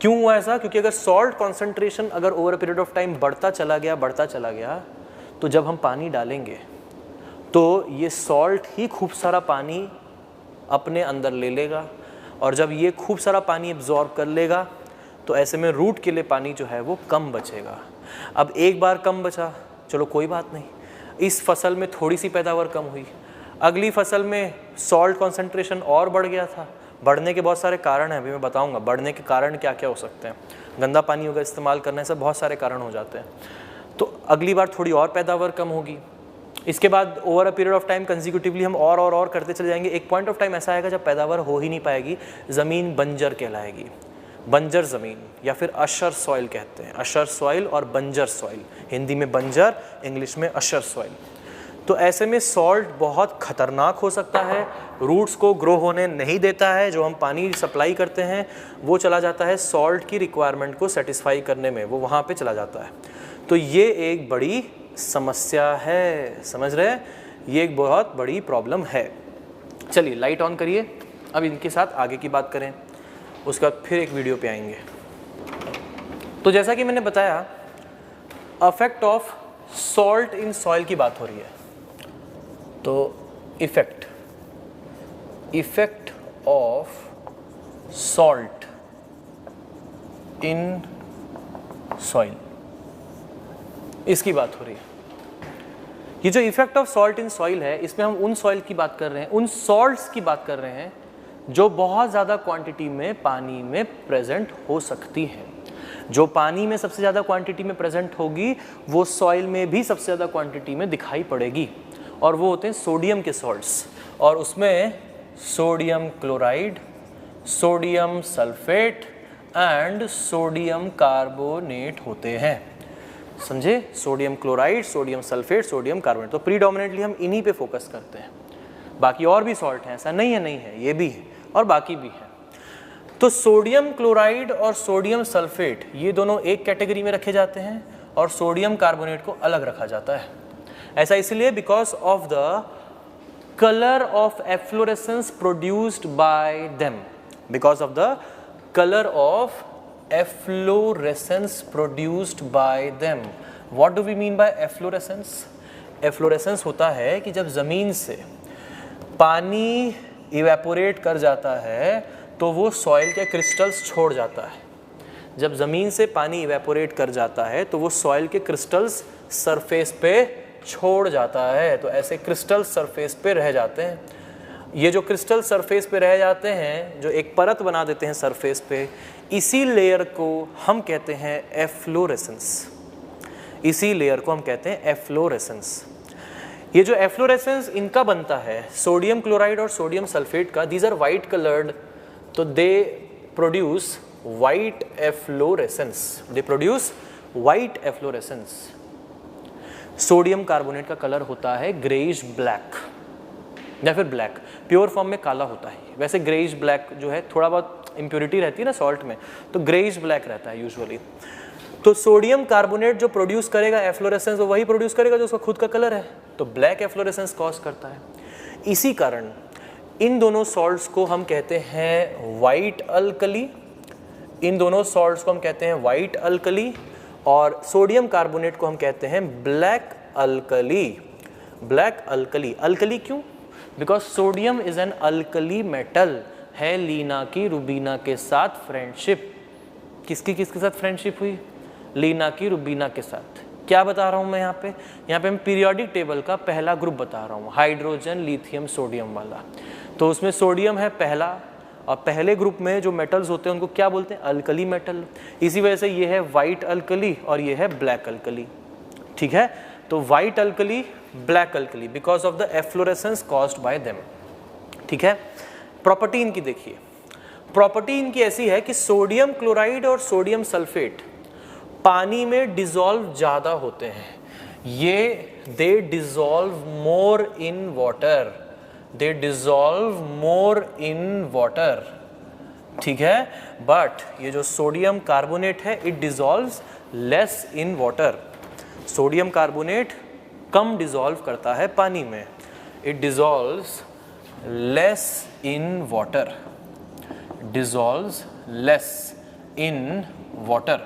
क्यों हुआ ऐसा? क्योंकि अगर सॉल्ट कॉन्सेंट्रेशन अगर over a period of time बढ़ता चला गया, तो जब हम पानी डालेंगे तो ये सॉल्ट ही खूब सारा पानी अपने अंदर ले लेगा, और जब ये खूब सारा पानी एब्जॉर्ब कर लेगा तो ऐसे में रूट के लिए पानी जो है वो कम बचेगा। अब एक बार कम बचा, चलो कोई बात नहीं, इस फसल में थोड़ी सी पैदावार कम हुई, अगली फसल में सॉल्ट कॉन्सेंट्रेशन और बढ़ गया था। बढ़ने के बहुत सारे कारण हैं, अभी मैं बताऊंगा बढ़ने के कारण क्या क्या हो सकते हैं। गंदा पानी होगा इस्तेमाल करने से बहुत सारे कारण हो जाते हैं। तो अगली बार थोड़ी और पैदावार कम होगी, इसके बाद over a period of time कंसिक्यूटिवली हम और करते चले जाएंगे। एक पॉइंट ऑफ टाइम ऐसा आएगा जब पैदावार हो ही नहीं पाएगी, ज़मीन बंजर कहलाएगी, बंजर ज़मीन, या फिर अशर सॉइल कहते हैं। अशर सॉइल और बंजर सॉइल, हिंदी में बंजर, इंग्लिश में अशर सॉइल। तो ऐसे में सॉल्ट बहुत खतरनाक हो सकता है, रूट्स को ग्रो होने नहीं देता है। जो हम पानी सप्लाई करते हैं वो चला जाता है सॉल्ट की रिक्वायरमेंट को सेटिस्फाई करने में, वो वहाँ पे चला जाता है। तो ये एक बड़ी समस्या है, समझ रहे हैं, ये एक बहुत बड़ी प्रॉब्लम है। चलिए लाइट ऑन करिए, अब इनके साथ आगे की बात करें, उसके बाद फिर एक वीडियो पे आएंगे। तो जैसा कि मैंने बताया, affect of salt in soil की बात हो रही है। तो effect of salt in soil, इसकी बात हो रही है। ये जो effect of salt in soil है, इसमें हम उन सॉइल की बात कर रहे हैं, उन सॉल्ट्स की बात कर रहे हैं जो बहुत ज़्यादा क्वांटिटी में पानी में प्रेजेंट हो सकती हैं। जो पानी में सबसे ज़्यादा क्वांटिटी में प्रेजेंट होगी वो सॉइल में भी सबसे ज़्यादा क्वांटिटी में दिखाई पड़ेगी, और वो होते हैं सोडियम के सॉल्ट्स। और उसमें sodium chloride, sodium sulphate and sodium carbonate होते हैं। समझे? Sodium chloride, sodium sulphate, sodium carbonate. तो प्रीडोमिनेटली हम इन्हीं पे फोकस करते हैं। बाकी और भी सॉल्ट हैं, ऐसा नहीं है, ये भी है और बाकी भी है। तो सोडियम क्लोराइड और सोडियम सल्फेट ये दोनों एक कैटेगरी में रखे जाते हैं, और सोडियम कार्बोनेट को अलग रखा जाता है। ऐसा इसलिए because of the colour of efflorescence produced by them, because of the colour of efflorescence produced by them. What do we mean by efflorescence? Efflorescence होता है कि जब ज़मीन से पानी इवेपोरेट कर जाता है तो वो सॉइल के क्रिस्टल्स छोड़ जाता है। जब ज़मीन से पानी इवेपोरेट कर जाता है तो वो सॉइल के क्रिस्टल्स सरफेस पे छोड़ जाता है। तो ऐसे क्रिस्टल सरफेस पे रह जाते हैं। ये जो क्रिस्टल सरफेस पे रह जाते हैं, जो एक परत बना देते हैं सरफेस पे, इसी लेयर को हम कहते हैं एफ्लोरेसेंस। इसी लेयर को हम कहते हैं एफ्लोरेसेंस। ये जो एफ्लोरेसेंस इनका बनता है, सोडियम क्लोराइड और सोडियम सल्फेट का, दीज आर वाइट कलर्ड, तो they produce white efflorescence, they produce white efflorescence. Sodium carbonate का कलर होता है ग्रेइश ब्लैक या फिर ब्लैक, प्योर फॉर्म में काला होता है। वैसे ग्रेइश ब्लैक जो है, थोड़ा बहुत इम्प्योरिटी रहती है ना सॉल्ट में, तो ग्रेइश ब्लैक रहता है यूजुअली। तो सोडियम कार्बोनेट जो प्रोड्यूस करेगा एफ्लोरेसेंस, वो वही प्रोड्यूस करेगा जो उसका खुद का कलर है, तो ब्लैक एफ्लोरेसेंस कॉज करता है। इसी कारण इन दोनों सॉल्ट्स को हम कहते हैं वाइट अल्कली, इन दोनों सॉल्ट्स को हम कहते हैं वाइट अल्कली, और सोडियम कार्बोनेट को हम कहते हैं black alkali. Black alkali, alkali क्यों? Because sodium is an alkali metal, है लीना की रुबीना के साथ फ्रेंडशिप। किसके साथ फ्रेंडशिप हुई? लीना की रुबीना के साथ। क्या बता रहा हूँ मैं यहाँ पे मैं पीरियोडिक टेबल का पहला ग्रुप बता रहा हूँ, हाइड्रोजन लिथियम सोडियम वाला। तो उसमें सोडियम है पहला, और पहले ग्रुप में जो मेटल्स होते हैं उनको क्या बोलते हैं? Alkali metal. इसी वजह से ये है वाइट अल्कली और ये है ब्लैक अल्कली। ठीक है, तो white alkali, black alkali, because of the efflorescence caused by them. ठीक है, प्रॉपर्टी इनकी देखिए, प्रॉपर्टी इनकी ऐसी है कि सोडियम क्लोराइड और सोडियम सल्फेट पानी में डिसॉल्व ज़्यादा होते हैं, ये they dissolve more in water, they dissolve more in water, ठीक है। बट ये जो सोडियम कार्बोनेट है it dissolves less in water, sodium carbonate कम डिसॉल्व करता है पानी में, it dissolves less in water, dissolves less in water,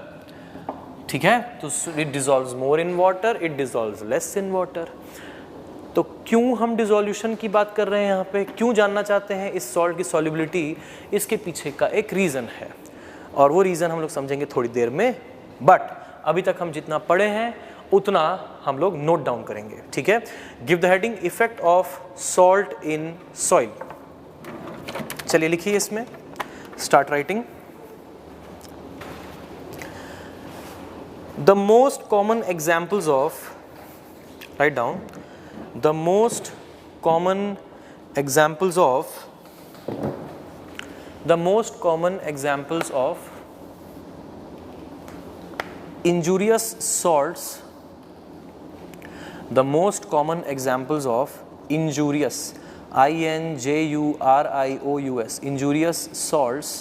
ठीक है। तो it dissolves more in water, it dissolves less in water. तो क्यों हम डिसोल्यूशन की बात कर रहे हैं यहाँ पे, क्यों जानना चाहते हैं इस सॉल्ट की सॉल्युबिलिटी, इसके पीछे का एक रीज़न है और वो रीज़न हम लोग समझेंगे थोड़ी देर में। बट अभी तक हम जितना पढ़े हैं उतना हम लोग नोट डाउन करेंगे, ठीक है। Give the heading effect of salt in soil. चलिए लिखिए इसमें, start writing. The most common examples of, write down, the most common examples of injurious salts, the most common examples of injurious, injurious, injurious salts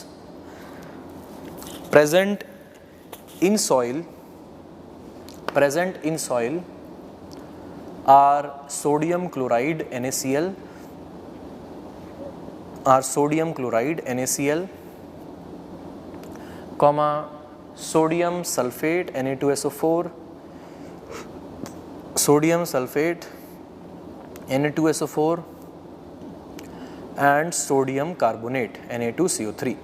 present in soil are sodium chloride NaCl, comma sodium sulfate Na2SO4, sodium sulfate Na2SO4 and sodium carbonate Na2CO3,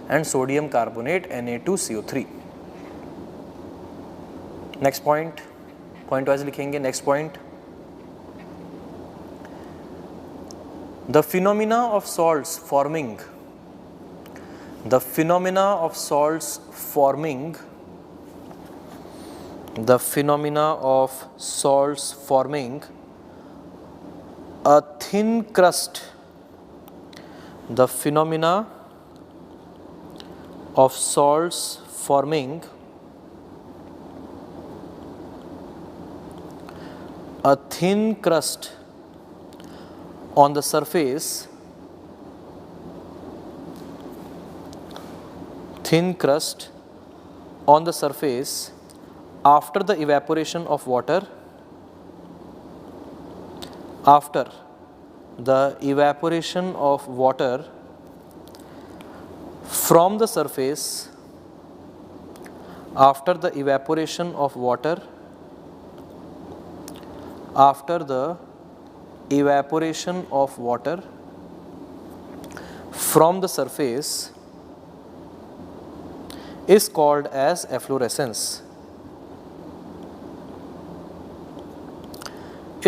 and sodium carbonate Na2CO3. Next point wise लिखेंगे। Next point, the phenomena of salts forming, the phenomena of salts forming, the phenomena of salts forming a thin crust, the phenomena of salts forming a thin crust on the surface, thin crust on the surface after the evaporation of water, after the evaporation of water from the surface, after the evaporation of water, after the evaporation of water from the surface is called as efflorescence,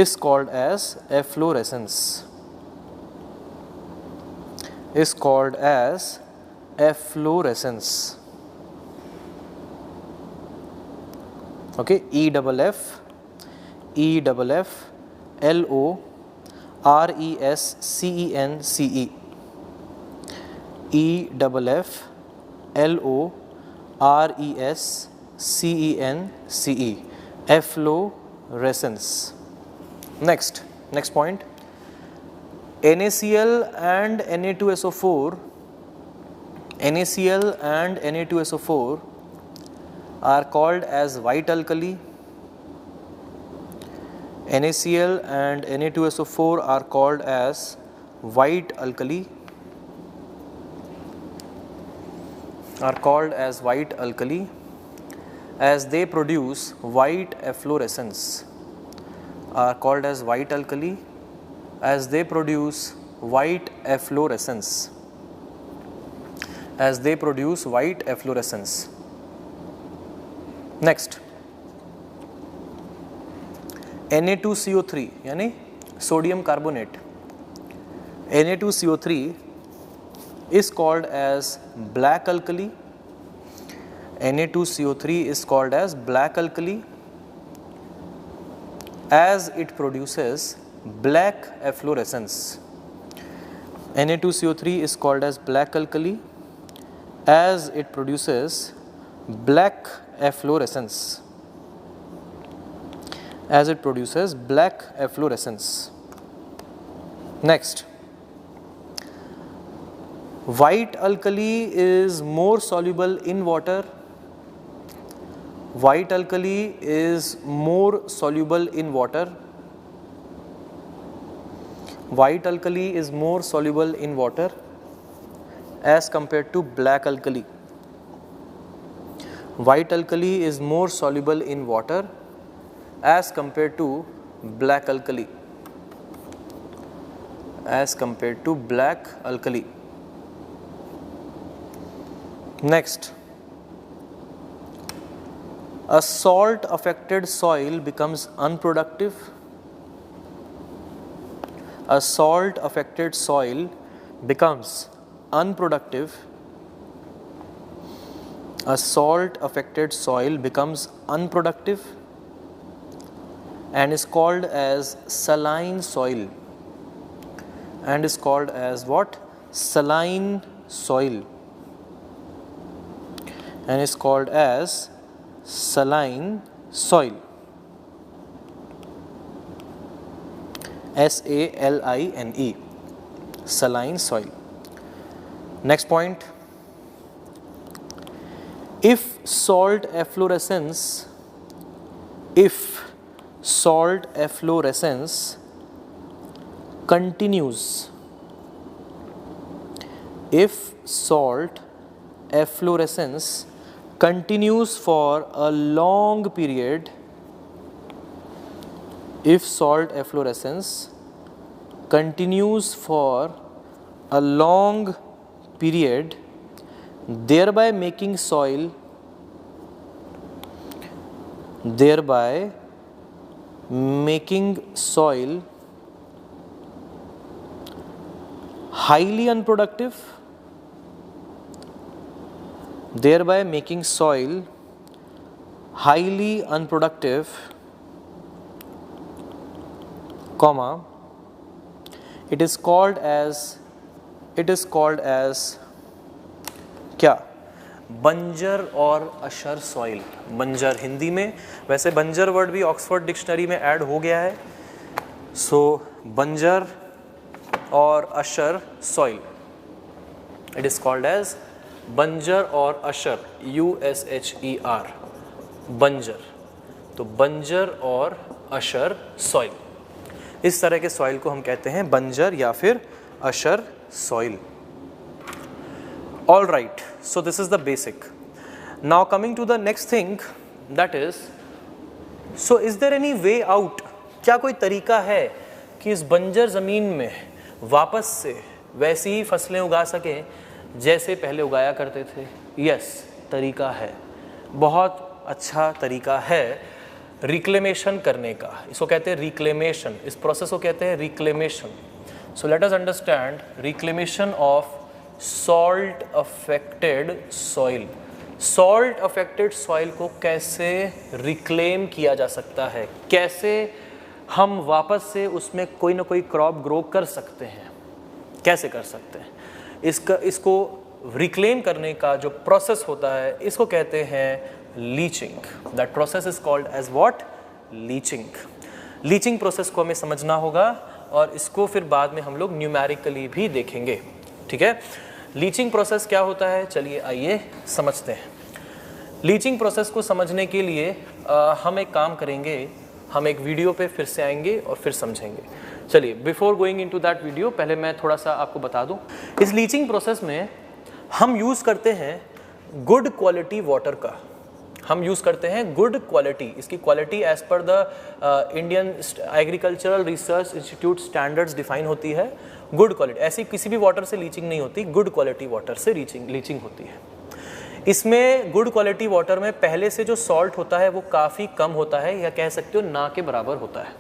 is called as efflorescence, is called as efflorescence, okay, EFF LORESCENCE, EFFLORESCENCE, efflorescence. Next point, NaCl and Na2SO4, NaCl and Na2SO4 are called as white alkali. NaCl and Na2SO4 are called as white alkali, as they produce white efflorescence, are called as white alkali as they produce white efflorescence, as they produce white efflorescence. Next, Na2CO3 यानी sodium carbonate, Na2CO3 is called as black alkali, Na2CO3 is called as black alkali as it produces black efflorescence, Na2CO3 is called as black alkali as it produces black efflorescence. Next, white alkali is more soluble in water. White alkali is more soluble in water. White alkali is more soluble in water as compared to black alkali. White alkali is more soluble in water as compared to black alkali. Next, a salt affected soil becomes unproductive. A salt affected soil becomes unproductive. A salt affected soil becomes unproductive and is called as saline soil. And is called as what? Saline soil. And is called as saline soil. SALINE, saline soil. Next point, if salt efflorescence continues, if salt efflorescence continues for a long period, if salt efflorescence continues for a long period, thereby making soil highly unproductive, thereby making soil highly unproductive, comma, it is called as क्या? बंजर और usar soil. बंजर हिंदी में, वैसे बंजर word भी Oxford dictionary में add हो गया है. सो बंजर और usar soil, it is called as banjar और अशर, USHER, बंजर. तो बंजर और अशर सॉइल, इस तरह के सॉइल को हम कहते हैं बंजर या फिर अशर soil. All right, so this is the basic. Now coming to the next thing, that is, so is there any way out? क्या कोई तरीका है कि इस बंजर ज़मीन में वापस से वैसी ही फसलें उगा सकें जैसे पहले उगाया करते थे? Yes, तरीका है, बहुत अच्छा तरीका है रिक्लेमेशन करने का. इसको कहते हैं रिक्लेमेशन, इस प्रोसेस को कहते हैं reclamation. So let us understand reclamation of salt affected soil. Salt affected soil को कैसे रिक्लेम किया जा सकता है, कैसे हम वापस से उसमें कोई ना कोई क्रॉप ग्रो कर सकते हैं, कैसे कर सकते हैं. इसको रिक्लेम करने का जो प्रोसेस होता है इसको कहते हैं leaching. That process is called as what? Leaching. Leaching process को हमें समझना होगा और इसको फिर बाद में हम लोग न्यूमेरिकली भी देखेंगे. ठीक है, लीचिंग प्रोसेस क्या होता है, चलिए आइए समझते हैं. लीचिंग प्रोसेस को समझने के लिए हम एक काम करेंगे, हम एक वीडियो पे फिर से आएंगे और फिर समझेंगे. चलिए, before going into that video, पहले मैं थोड़ा सा आपको बता दूं. इस लीचिंग प्रोसेस में हम यूज़ करते हैं गुड क्वालिटी वाटर का. हम यूज़ करते हैं गुड क्वालिटी. इसकी quality as per the Indian Agricultural Research Institute standards define होती है. गुड क्वालिटी, ऐसी किसी भी वाटर से लीचिंग नहीं होती, गुड क्वालिटी वाटर से लीचिंग होती है. इसमें गुड क्वालिटी वाटर में पहले से जो सॉल्ट होता है वो काफ़ी कम होता है, या कह सकते हो ना के बराबर होता है.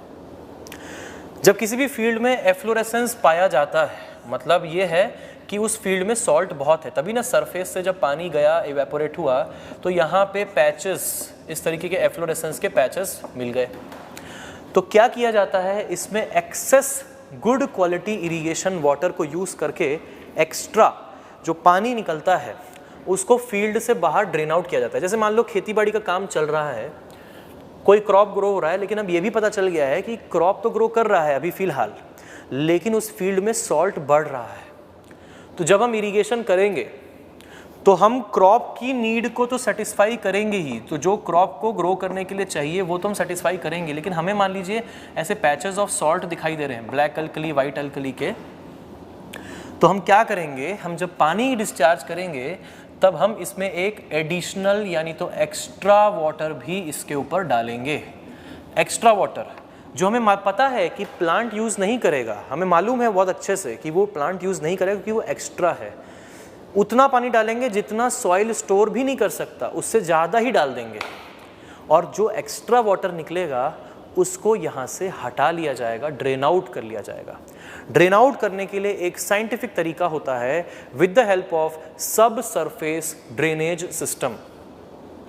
जब किसी भी फील्ड में एफ्लोरेसेंस पाया जाता है, मतलब ये है कि उस फील्ड में सॉल्ट बहुत है, तभी ना सरफेस से जब पानी गया, इवेपोरेट हुआ, तो यहाँ पे पैचेस, इस तरीके के एफ्लोरेसेंस के पैचेस मिल गए. तो क्या किया जाता है, इसमें excess good quality irrigation water को यूज़ करके एक्स्ट्रा जो पानी निकलता है उसको फील्ड से बाहर ड्रेन आउट किया जाता है। जैसे मान लो खेती बाड़ी का काम चल रहा है, कोई क्रॉप ग्रो हो रहा है, लेकिन अब ये भी पता चल गया है कि क्रॉप तो ग्रो कर रहा है अभी फ़िलहाल, लेकिन उस फील्ड में सॉल्ट बढ़ रहा है। तो जब हम इरिगेशन करेंगे तो हम क्रॉप की नीड को तो सेटिस्फाई करेंगे ही, तो जो क्रॉप को ग्रो करने के लिए चाहिए वो तो हम सेटिस्फाई करेंगे, लेकिन हमें मान लीजिए ऐसे पैचेस ऑफ सॉल्ट दिखाई दे रहे हैं ब्लैक अल्कली, वाइट अल्कली के, तो हम क्या करेंगे, हम जब पानी डिस्चार्ज करेंगे तब हम इसमें एक एडिशनल यानी तो एक्स्ट्रा वाटर भी इसके ऊपर डालेंगे। एक्स्ट्रा वाटर जो हमें पता है कि प्लांट यूज़ नहीं करेगा, हमें मालूम है बहुत अच्छे से कि वो प्लांट यूज़ नहीं करेगा क्योंकि वो एक्स्ट्रा है, उतना पानी डालेंगे जितना सॉइल स्टोर भी नहीं कर सकता, उससे ज़्यादा ही डाल देंगे। और जो एक्स्ट्रा वाटर निकलेगा उसको यहाँ से हटा लिया जाएगा, ड्रेन आउट कर लिया जाएगा। ड्रेन आउट करने के लिए एक साइंटिफिक तरीका होता है विद द हेल्प ऑफ सब surface drainage system.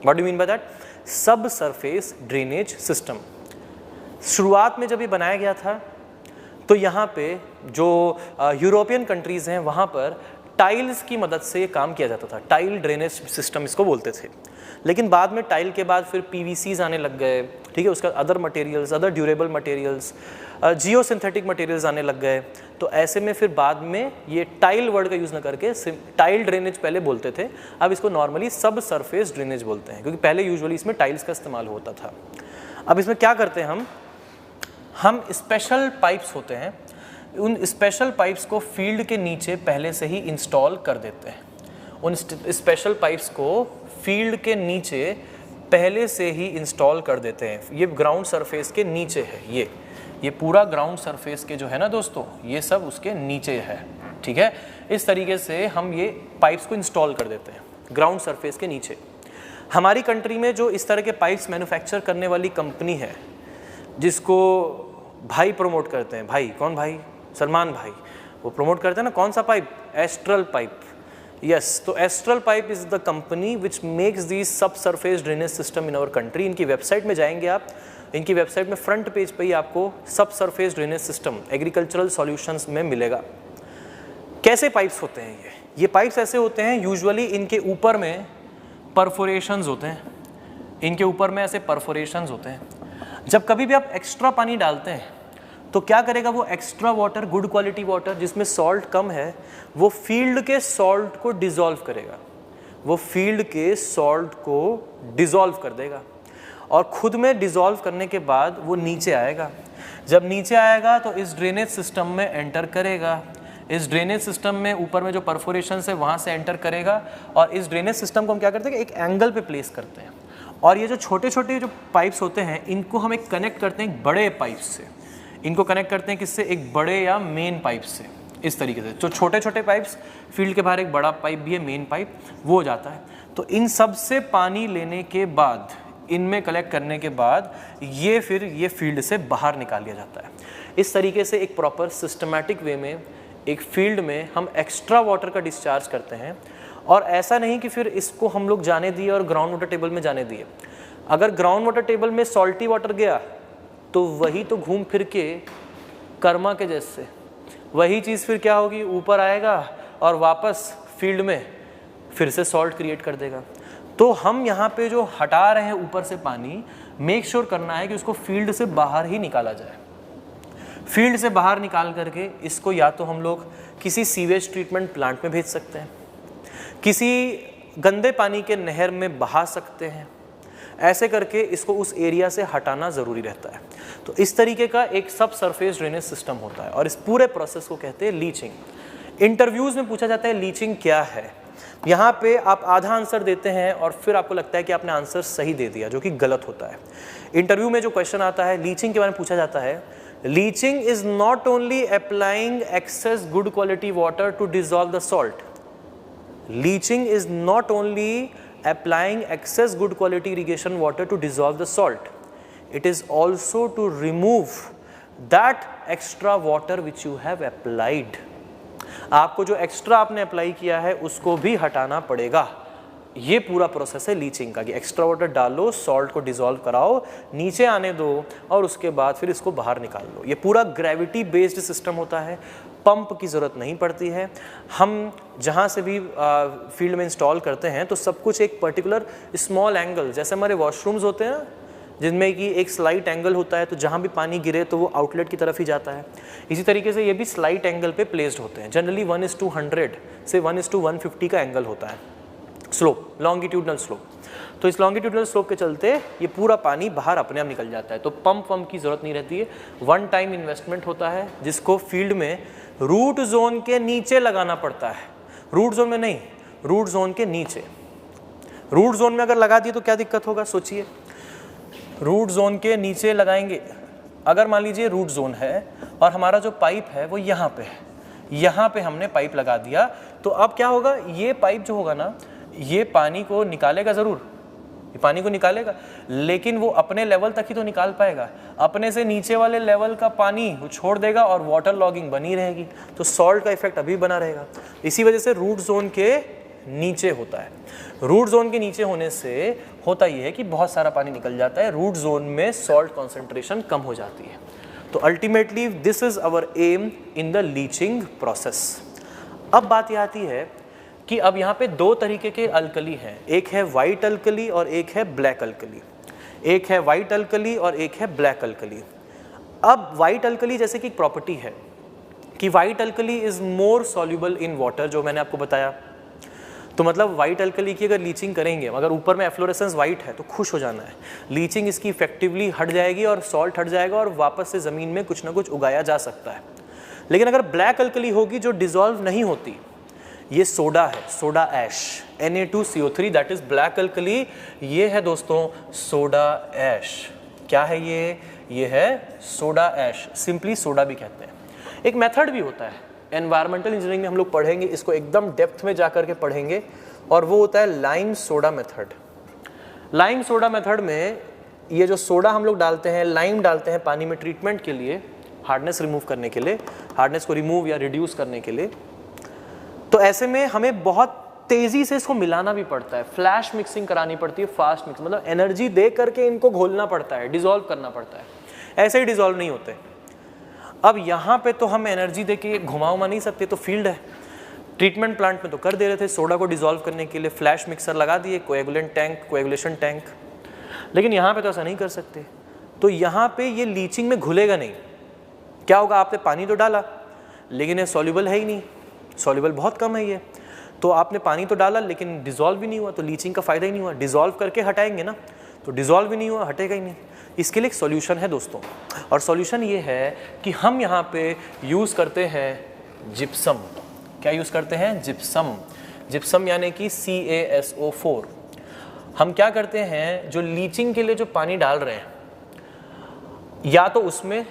What do mean by that? सब सरफेस ड्रेनेज सिस्टम। शुरुआत में जब ये बनाया गया था तो यहाँ पे जो यूरोपियन कंट्रीज़ हैं वहाँ पर टाइल्स की मदद से ये काम किया जाता था, टाइल ड्रेनेज सिस्टम इसको बोलते थे। लेकिन बाद में टाइल के बाद फिर पीवीसीज आने लग गए, ठीक है, उसका other materials, other durable materials, geosynthetic materials आने लग गए। तो ऐसे में फिर बाद में ये टाइल वर्ड का यूज़ ना करके टाइल ड्रेनेज पहले बोलते थे, अब इसको नॉर्मली सब सरफेस ड्रेनेज बोलते हैं, क्योंकि पहले यूजुअली इसमें टाइल्स का इस्तेमाल होता था। अब इसमें क्या करते हैं हम स्पेशल पाइप्स होते हैं, उन स्पेशल पाइप्स को फील्ड के नीचे पहले से ही इंस्टॉल कर देते हैं। उन स्पेशल पाइप्स को फील्ड के नीचे पहले से ही इंस्टॉल कर देते हैं। ये ग्राउंड सरफेस के नीचे है, ये पूरा ग्राउंड सरफेस के जो है ना दोस्तों, ये सब उसके नीचे है, ठीक है। इस तरीके से हम ये पाइप्स को इंस्टॉल कर देते हैं ग्राउंड सरफेस के नीचे। हमारी कंट्री में जो इस तरह के पाइप्स मैन्युफैक्चर करने वाली कंपनी है, जिसको भाई प्रमोट करते हैं, भाई कौन, भाई सलमान भाई, वो प्रमोट करते हैं ना, कौन सा पाइप? एस्ट्रल पाइप। यस, तो Astral pipe is the company which makes the subsurface drainage system in our country. इनकी वेबसाइट में जाएंगे आप, इनकी वेबसाइट में फ्रंट पेज पे ही आपको सब surface drainage system agricultural solutions में मिलेगा। कैसे पाइप्स होते हैं ये पाइप्स ऐसे होते हैं, यूजुअली इनके ऊपर में परफोरेशंस होते हैं, इनके ऊपर में ऐसे परफोरेशंस होते हैं। जब कभी भी आप एक्स्ट्रा पानी डालते हैं तो क्या करेगा, वो extra water, good quality water जिसमें सॉल्ट कम है, वो फील्ड के सॉल्ट को डिज़ोल्व करेगा, वो फील्ड के सॉल्ट को डिज़ोल्व कर देगा और खुद में डिज़ोल्व करने के बाद वो नीचे आएगा। जब नीचे आएगा तो इस ड्रेनेज सिस्टम में एंटर करेगा, इस ड्रेनेज सिस्टम में ऊपर में जो परफोरेशन है वहाँ से एंटर करेगा और इस ड्रेनेज सिस्टम को हम क्या करते हैं, एक एंगल पे प्लेस करते हैं और ये जो छोटे छोटे जो पाइप्स होते हैं इनको हम एक कनेक्ट करते हैं एक बड़े पाइप से। इनको कनेक्ट करते हैं किससे? एक बड़े या मेन पाइप से। इस तरीके से जो छोटे छोटे पाइप्स, फील्ड के बाहर एक बड़ा पाइप भी है, मेन पाइप, वो हो जाता है। तो इन सब से पानी लेने के बाद, इनमें कलेक्ट करने के बाद ये फिर ये फील्ड से बाहर निकाल लिया जाता है। इस तरीके से एक प्रॉपर सिस्टमैटिक वे में एक फील्ड में हम एक्स्ट्रा वाटर का डिस्चार्ज करते हैं। और ऐसा नहीं कि फिर इसको हम लोग जाने दिए और ग्राउंड वाटर टेबल में जाने दिए। अगर ग्राउंड वाटर टेबल में सॉल्टी वाटर गया तो वही तो घूम फिर के कर्मा के जैसे वही चीज़ फिर क्या होगी, ऊपर आएगा और वापस फील्ड में फिर से सॉल्ट क्रिएट कर देगा। तो हम यहाँ पे जो हटा रहे हैं ऊपर से पानी, मेक श्योर करना है कि उसको फील्ड से बाहर ही निकाला जाए। फील्ड से बाहर निकाल करके इसको या तो हम लोग किसी सीवेज ट्रीटमेंट प्लांट में भेज सकते हैं, किसी गंदे पानी के नहर में बहा सकते हैं। ऐसे करके इसको उस एरिया से हटाना ज़रूरी रहता है। तो इस तरीके का एक सब सरफेस ड्रेनेज सिस्टम होता है और इस पूरे प्रोसेस को कहते हैं लीचिंग। इंटरव्यूज़ में पूछा जाता है लीचिंग क्या है। यहाँ पे आप आधा आंसर देते हैं और फिर आपको लगता है कि आपने आंसर सही दे दिया, जो कि गलत होता है। इंटरव्यू में जो क्वेश्चन आता है लीचिंग के बारे में पूछा जाता है, leaching is not only applying excess good quality water to dissolve the salt. Leaching is not only applying excess good quality irrigation water to dissolve the salt. It is also to remove that extra water which you have applied. आपको जो extra आपने apply किया है उसको भी हटाना पड़ेगा। ये पूरा प्रोसेस है लीचिंग का कि एक्स्ट्रा वाटर डालो, सॉल्ट को डिसॉल्व कराओ, नीचे आने दो और उसके बाद फिर इसको बाहर निकाल लो। ये पूरा ग्रेविटी बेस्ड सिस्टम होता है, पंप की ज़रूरत नहीं पड़ती है। हम जहाँ से भी फील्ड में इंस्टॉल करते हैं तो सब कुछ एक पर्टिकुलर स्मॉल एंगल, जैसे हमारे वॉशरूम्स होते हैं जिनमें कि एक स्लाइट एंगल होता है, तो जहाँ भी पानी गिरे तो वो आउटलेट की तरफ ही जाता है। इसी तरीके से ये भी स्लाइट एंगल पे प्लेस्ड होते हैं। जनरली 1:100 से 1:150 का एंगल होता है स्लोप, लॉन्गिट्यूडनल स्लोप। तो इस लॉन्गिट्यूडनल स्लोप के चलते ये पूरा पानी बाहर अपने आप निकल जाता है। तो पंप की ज़रूरत नहीं रहती है, वन टाइम इन्वेस्टमेंट होता है जिसको फील्ड में रूट जोन के नीचे लगाना पड़ता है। रूट जोन में नहीं, रूट जोन के नीचे। रूट जोन में अगर लगा दिए तो क्या दिक्कत होगा, सोचिए। रूट जोन के नीचे लगाएंगे, अगर मान लीजिए रूट जोन है और हमारा जो पाइप है वो यहाँ पे है, यहाँ पे हमने पाइप लगा दिया, तो अब क्या होगा, ये पाइप जो होगा ना ये पानी को निकालेगा ज़रूर, ये पानी को निकालेगा, लेकिन वो अपने लेवल तक ही तो निकाल पाएगा। अपने से नीचे वाले लेवल का पानी वो छोड़ देगा और वाटर लॉगिंग बनी रहेगी, तो सॉल्ट का इफेक्ट अभी बना रहेगा। इसी वजह से रूट जोन के नीचे होता है। रूट जोन के नीचे होने से होता ये है कि बहुत सारा पानी निकल जाता है, रूट जोन में सॉल्ट कॉन्सेंट्रेशन कम हो जाती है। तो ultimately this is our aim in the leaching process. अब बात ये आती है कि अब यहाँ पे दो तरीके के अल्कली हैं, एक है वाइट अल्कली और एक है ब्लैक अल्कली। एक है वाइट अल्कली और एक है ब्लैक अल्कली। अब वाइट अल्कली जैसे कि प्रॉपर्टी है कि white alkali is more soluble in water, जो मैंने आपको बताया। तो मतलब वाइट अल्कली की अगर लीचिंग करेंगे, अगर ऊपर में एफ्लोरेसेंस वाइट है तो खुश हो जाना है, लीचिंग इसकी इफेक्टिवली हट जाएगी और सॉल्ट हट जाएगा और वापस से ज़मीन में कुछ ना कुछ उगाया जा सकता है। लेकिन अगर ब्लैक अल्कली होगी जो डिसॉल्व नहीं होती, ये सोडा है, soda ash, Na2CO3, that is black alkali. ये है दोस्तों सोडा ऐश। क्या है ये है सोडा ऐश, सिंपली सोडा भी कहते हैं। एक मेथड भी होता है, एनवायरमेंटल इंजीनियरिंग में हम लोग पढ़ेंगे इसको, एकदम डेप्थ में जाकर के पढ़ेंगे, और वो होता है lime soda method. Lime soda method में ये जो सोडा हम लोग डालते हैं, लाइम डालते हैं पानी में ट्रीटमेंट के लिए, हार्डनेस रिमूव करने के लिए, हार्डनेस को रिमूव या रिड्यूस करने के लिए। तो ऐसे में हमें बहुत तेजी से इसको मिलाना भी पड़ता है, फ्लैश मिक्सिंग करानी पड़ती है, फास्ट मिक्स, मतलब एनर्जी दे करके इनको घोलना पड़ता है, डिसॉल्व करना पड़ता है, ऐसे ही डिसॉल्व नहीं होते। अब यहाँ पे तो हम एनर्जी दे के घुमा नहीं सकते, तो फील्ड है। ट्रीटमेंट प्लांट में तो कर दे रहे थे, सोडा को डिसॉल्व करने के लिए फ्लैश मिक्सर लगा दिए, कोएगुलेंट टैंक, कोएगुलेशन टैंक, लेकिन यहाँ पे तो ऐसा नहीं कर सकते। तो यहाँ पे ये लीचिंग में घुलेगा नहीं। क्या होगा, आपने पानी तो डाला लेकिन ये सॉल्युबल है ही नहीं, सॉल्युबल बहुत कम है ये, तो आपने पानी तो डाला लेकिन डिसॉल्व भी नहीं हुआ, तो लीचिंग का फ़ायदा ही नहीं हुआ। डिसॉल्व करके हटाएंगे ना, तो डिसॉल्व भी नहीं हुआ, हटेगा ही नहीं। इसके लिए एक सॉल्यूशन है दोस्तों, और सॉल्यूशन ये है कि हम यहाँ पे यूज़ करते हैं जिप्सम। क्या यूज़ करते हैं, जिप्सम। जिप्सम यानी कि CaSO4। हम क्या करते हैं, जो लीचिंग के लिए जो पानी डाल रहे हैं, या तो उसमें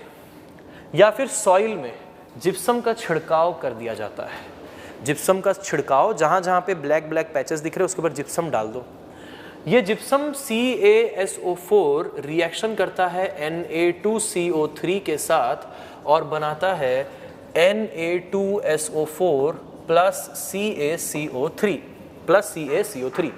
या फिर सॉइल में जिप्सम का छिड़काव कर दिया जाता है। जिप्सम का छिड़काव, जहाँ जहाँ पे ब्लैक ब्लैक पैचेस दिख रहे हैं उसके ऊपर जिप्सम डाल दो। ये जिप्सम CaSO4 रिएक्शन करता है Na2CO3 के साथ और बनाता है Na2SO4 प्लस CaCO3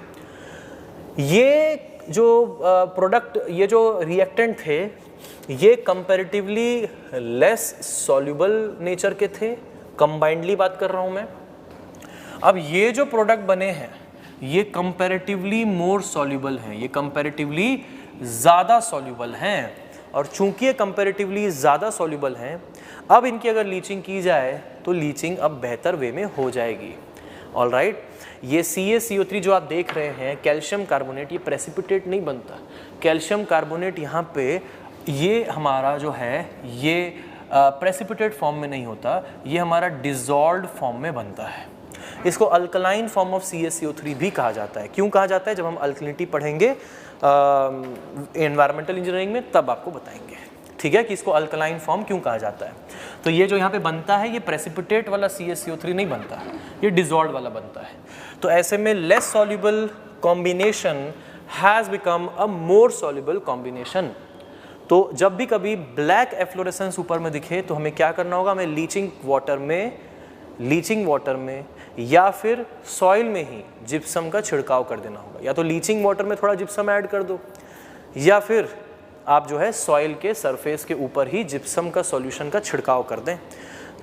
ये जो प्रोडक्ट, ये जो रिएक्टेंट थे, ये कंपैरेटिवली लेस सॉल्युबल नेचर के थे, कंबाइंडली बात कर रहा हूँ मैं। अब ये जो प्रोडक्ट बने हैं ये कंपैरेटिवली मोर सॉल्युबल हैं, ये कंपैरेटिवली ज़्यादा सॉल्युबल हैं, और चूंकि ये कंपैरेटिवली ज़्यादा सॉल्युबल हैं, अब इनकी अगर लीचिंग की जाए तो लीचिंग अब बेहतर वे में हो जाएगी। ऑलराइट, ये CaCO3 जो आप देख रहे हैं, कैल्शियम कार्बोनेट, ये प्रेसिपिटेट नहीं बनता। कैल्शियम कार्बोनेट यहाँ पे ये हमारा जो है ये प्रेसिपिटेट फॉर्म में नहीं होता, ये हमारा डिसॉल्व्ड फॉर्म में बनता है। इसको अल्कलाइन फॉर्म ऑफ CaCO3 भी कहा जाता है। क्यों कहा जाता है, जब हम अल्कलिनिटी पढ़ेंगे एनवायरमेंटल इंजीनियरिंग में तब आपको बताएंगे, ठीक है, कि इसको अल्कलाइन फॉर्म क्यों कहा जाता है। तो ये जो यहाँ पे बनता है ये प्रेसिपिटेट वाला CaCO3 नहीं बनता, ये डिसॉल्व्ड वाला बनता है। तो ऐसे में less soluble combination has become a more soluble combination. तो जब भी कभी ब्लैक एफ्लोरेसेंस ऊपर में दिखे तो हमें क्या करना होगा, हमें लीचिंग वाटर में या फिर सॉइल में ही जिप्सम का छिड़काव कर देना होगा। या तो लीचिंग वाटर में थोड़ा जिप्सम ऐड कर दो, या फिर आप जो है सॉइल के सरफेस के ऊपर ही जिप्सम का सॉल्यूशन का छिड़काव कर दें।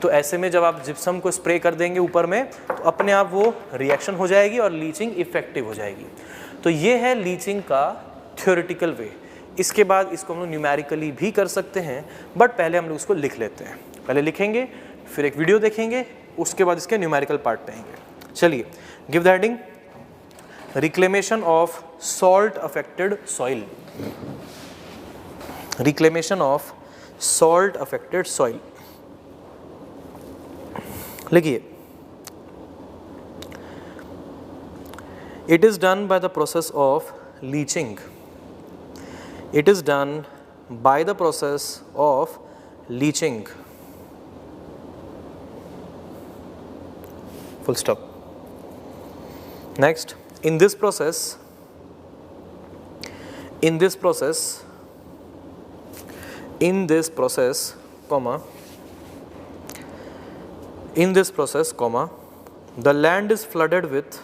तो ऐसे में जब आप जिप्सम को स्प्रे कर देंगे ऊपर में तो अपने आप वो रिएक्शन हो जाएगी और लीचिंग इफेक्टिव हो जाएगी। तो ये है लीचिंग का थ्योरेटिकल वे। इसके बाद इसको हम लोग न्यूमेरिकली भी कर सकते हैं, बट पहले हम लोग उसको लिख लेते हैं। पहले लिखेंगे, फिर एक वीडियो देखेंगे, उसके बाद इसके न्यूमेरिकल पार्ट पे आएंगे। चलिए, give the heading reclamation of salt affected soil. Reclamation of salt affected soil. लिखिए, it is done by the process of leaching. It is done by the process of leaching. Full stop. Next, in this process, comma, the land is flooded with,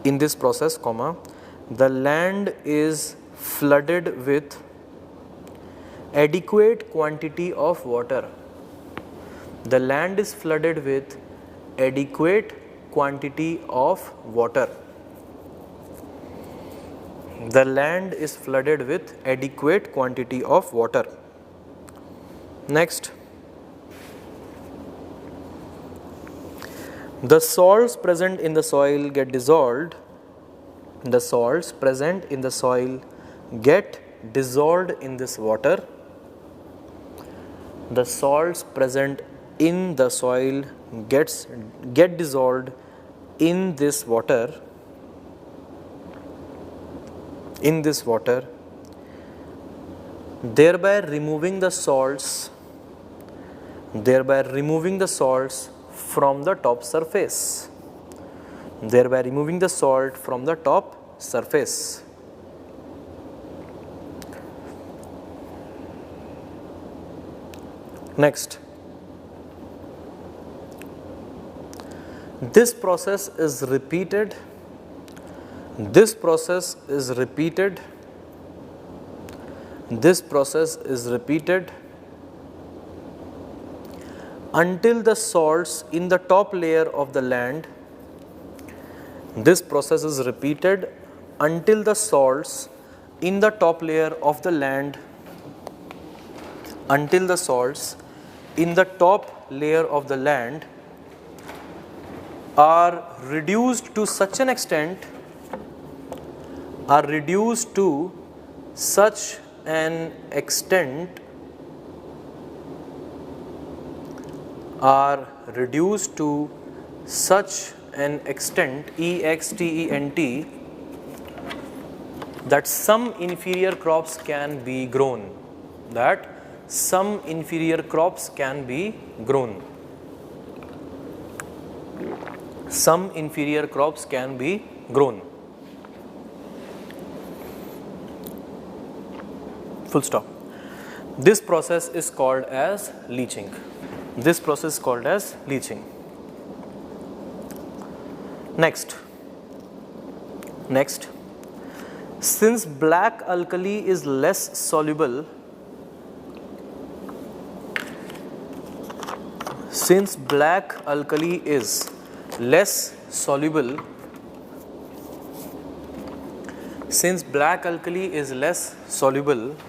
in this process, comma, the land is flooded with adequate quantity of water. The land is flooded with adequate quantity of water. The land is flooded with adequate quantity of water. Next, the salts present in the soil get dissolved. The salts present in the soil get dissolved in this water. The salts present in the soil get dissolved in this water. Thereby removing the salts from the top surface. Thereby removing the salt from the top surface. Next, this process is repeated. This process is repeated. This process is repeated until the salts in the top layer of the land. This process is repeated until the salts in the top layer of the land, until the salts in the top layer of the land are reduced to such an extent, EXTENT, that some inferior crops can be grown. That some inferior crops can be grown. Some inferior crops can be grown. Full stop. This process is called as leaching. This process is called as leaching. Next, since black alkali is less soluble, since black alkali is less soluble,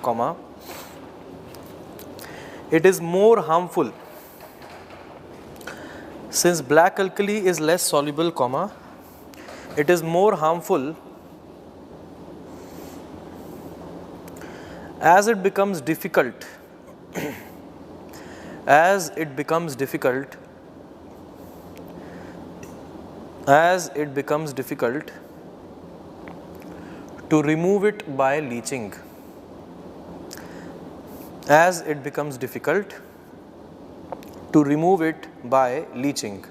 comma, it is more harmful. Since black alkali is less soluble, comma, it is more harmful as it becomes difficult to remove it by leaching. As it becomes difficult to remove it by leaching.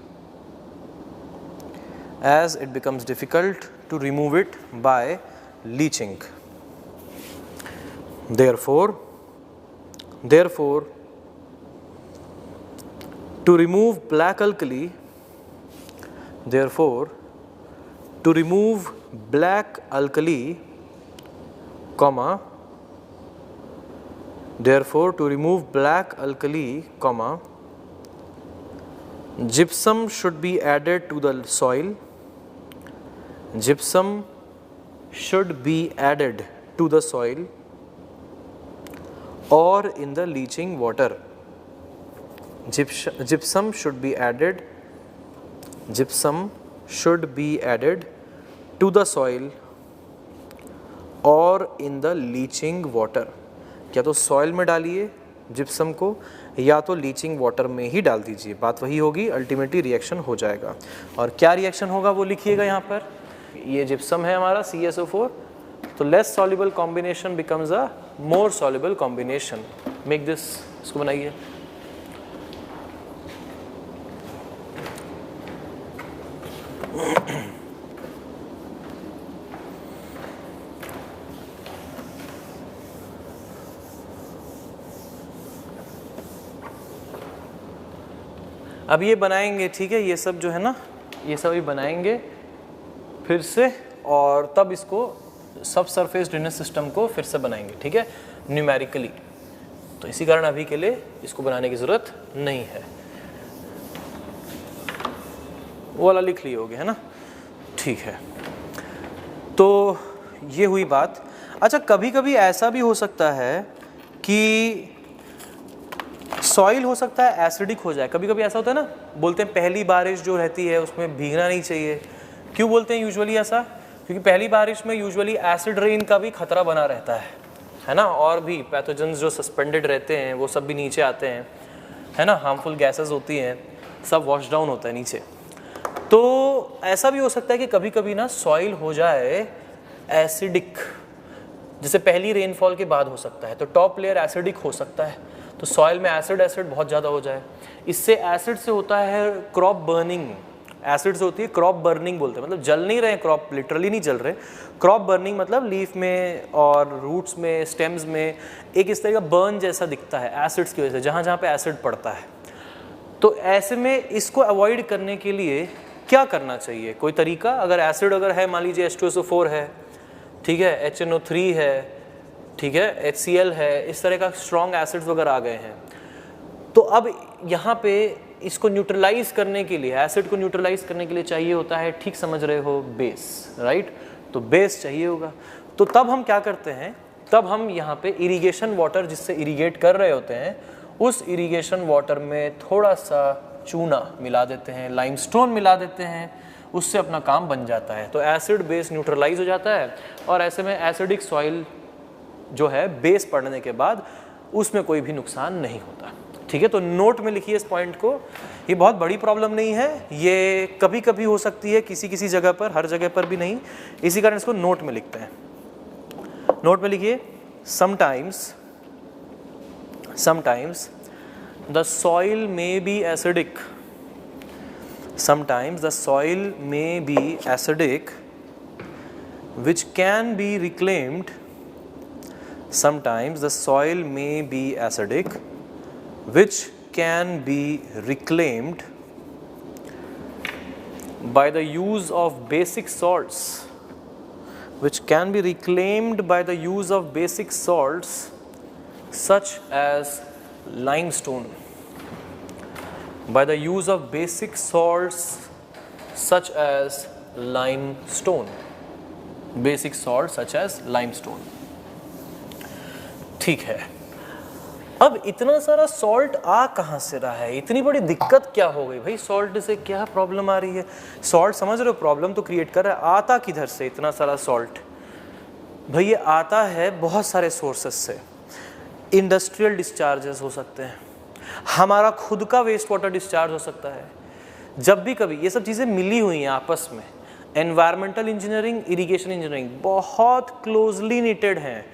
As it becomes difficult to remove it by leaching. Therefore, therefore to remove black alkali, therefore to remove black alkali, comma, therefore to remove black alkali, comma, gypsum should be added to the soil, gypsum should be added to the soil or in the leaching water. Gypsum should be added, gypsum should be added to the soil और इन the leaching water, या तो soil में डालिए gypsum को या तो leaching water में ही डाल दीजिए, बात वही होगी, अल्टीमेटली रिएक्शन हो जाएगा। और क्या रिएक्शन होगा वो लिखिएगा यहाँ पर, ये जिप्सम है हमारा CaSO4, तो less soluble combination becomes a more soluble combination, make this, इसको बनाइए। अब ये बनाएंगे, ठीक है, ये सब जो है ना, ये सब ही बनाएंगे फिर से, और तब इसको सब सरफेस ड्रेनेज सिस्टम को फिर से बनाएंगे, ठीक है, न्यूमेरिकली। तो इसी कारण अभी के लिए इसको बनाने की ज़रूरत नहीं है, वो वाला लिख लिए होगे, है ना, ठीक है। तो ये हुई बात। अच्छा, कभी कभी ऐसा भी हो सकता है कि सॉइल हो सकता है एसिडिक हो जाए, कभी कभी ऐसा होता है ना, बोलते हैं पहली बारिश जो रहती है उसमें भीगना नहीं चाहिए। क्यों बोलते हैं यूजुअली ऐसा? क्योंकि पहली बारिश में यूजुअली एसिड रेन का भी खतरा बना रहता है ना, और भी पैथोजेंस जो सस्पेंडेड रहते हैं वो सब भी नीचे आते हैं, है ना, हार्मफुल गैसेस होती हैं, सब वॉश डाउन होता है नीचे। तो ऐसा भी हो सकता है कि कभी कभी ना सॉइल हो जाए एसिडिक, जैसे पहली रेनफॉल के बाद हो सकता है, तो टॉप लेयर एसिडिक हो सकता है, तो सॉइल में एसिड बहुत ज़्यादा हो जाए। इससे एसिड से होता है क्रॉप बर्निंग, एसिड से होती है क्रॉप बर्निंग बोलते हैं, मतलब जल नहीं रहे क्रॉप, लिटरली नहीं जल रहे, क्रॉप बर्निंग मतलब लीफ में और रूट्स में, स्टेम्स में एक इस तरह का बर्न जैसा दिखता है एसिड्स की वजह से, जहाँ जहाँ पे एसिड पड़ता है। तो ऐसे में इसको अवॉइड करने के लिए क्या करना चाहिए, कोई तरीका? अगर एसिड अगर है, मान लीजिए H2SO4 है, ठीक है, HNO3 है, ठीक है, HCl है, इस तरह का स्ट्रॉन्ग एसिड्स वगैरह आ गए हैं, तो अब यहाँ पे इसको न्यूट्रलाइज करने के लिए, एसिड को न्यूट्रलाइज करने के लिए चाहिए होता है, ठीक समझ रहे हो, बेस, राइट? तो बेस चाहिए होगा। तो तब हम क्या करते हैं, तब हम यहाँ पे इरिगेशन वाटर जिससे इरिगेट कर रहे होते हैं, उस इरिगेशन वाटर में थोड़ा सा चूना मिला देते हैं, लाइमस्टोन मिला देते हैं, उससे अपना काम बन जाता है। तो एसिड बेस न्यूट्रलाइज हो जाता है, और ऐसे में एसिडिक सॉइल जो है बेस पड़ने के बाद उसमें कोई भी नुकसान नहीं होता, ठीक है। तो नोट में लिखिए इस पॉइंट को, ये बहुत बड़ी प्रॉब्लम नहीं है, ये कभी कभी हो सकती है किसी किसी जगह पर, हर जगह पर भी नहीं, इसी कारण इसको नोट में लिखते हैं। नोट में लिखिए, sometimes the soil may be acidic, sometimes the soil may be acidic which can be reclaimed, sometimes the soil may be acidic which can be reclaimed by the use of basic salts, which can be reclaimed by the use of basic salts such as limestone, by the use of basic salts such as limestone, basic salts such as limestone, ठीक है। अब इतना सारा salt आ कहाँ से रहा है, इतनी बड़ी दिक्कत क्या हो गई भाई, सॉल्ट से क्या प्रॉब्लम आ रही है? सॉल्ट समझ रहे हो प्रॉब्लम तो क्रिएट कर रहा है, आता किधर से इतना सारा सॉल्ट? भाई ये आता है बहुत सारे सोर्सेस से, इंडस्ट्रियल डिस्चार्जेस हो सकते हैं, हमारा खुद का वेस्ट वाटर डिस्चार्ज हो सकता है, जब भी कभी ये सब चीज़ें मिली हुई हैं आपस में। एनवायरमेंटल इंजीनियरिंग, इरिगेशन इंजीनियरिंग बहुत क्लोजली निटेड हैं।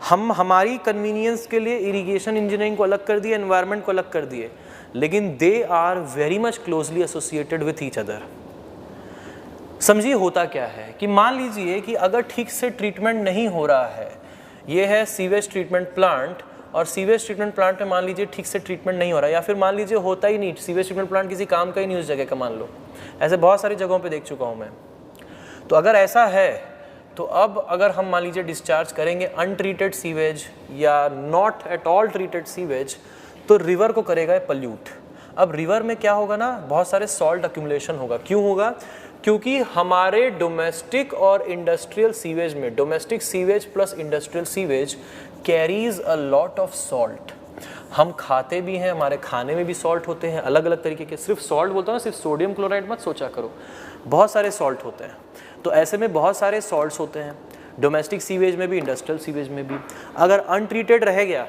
हम हमारी कन्वीनियंस के लिए इरिगेशन इंजीनियरिंग को अलग कर दिए, एनवायरमेंट को अलग कर दिए, लेकिन they are very much closely associated with each other. समझिए होता क्या है कि मान लीजिए कि अगर ठीक से ट्रीटमेंट नहीं हो रहा है, ये है सीवेज ट्रीटमेंट प्लांट और सीवेज ट्रीटमेंट प्लांट में मान लीजिए ठीक से ट्रीटमेंट नहीं हो रहा, या फिर मान लीजिए होता ही नहीं, सीवेज ट्रीटमेंट प्लांट किसी काम का ही नहीं उस जगह का, मान लो ऐसे बहुत सारी जगहों पे देख चुका हूँ मैं। तो अगर ऐसा है तो अब अगर हम मान लीजिए डिस्चार्ज करेंगे अनट्रीटेड सीवेज या not at all treated sewage, तो रिवर को करेगा पल्यूट। अब रिवर में क्या होगा ना, बहुत सारे सॉल्ट अक्यूमुलेशन होगा। क्यों होगा? क्योंकि हमारे डोमेस्टिक और इंडस्ट्रियल सीवेज में, domestic sewage plus industrial sewage carries a lot of salt. हम खाते भी हैं, हमारे खाने में भी सॉल्ट होते हैं अलग अलग तरीके के। सिर्फ सॉल्ट बोलता हूँ, सिर्फ सोडियम क्लोराइड मत सोचा करो, बहुत सारे सॉल्ट होते हैं। तो ऐसे में बहुत सारे सॉल्ट्स होते हैं डोमेस्टिक सीवेज में भी, इंडस्ट्रियल सीवेज में भी। अगर अनट्रीटेड रह गया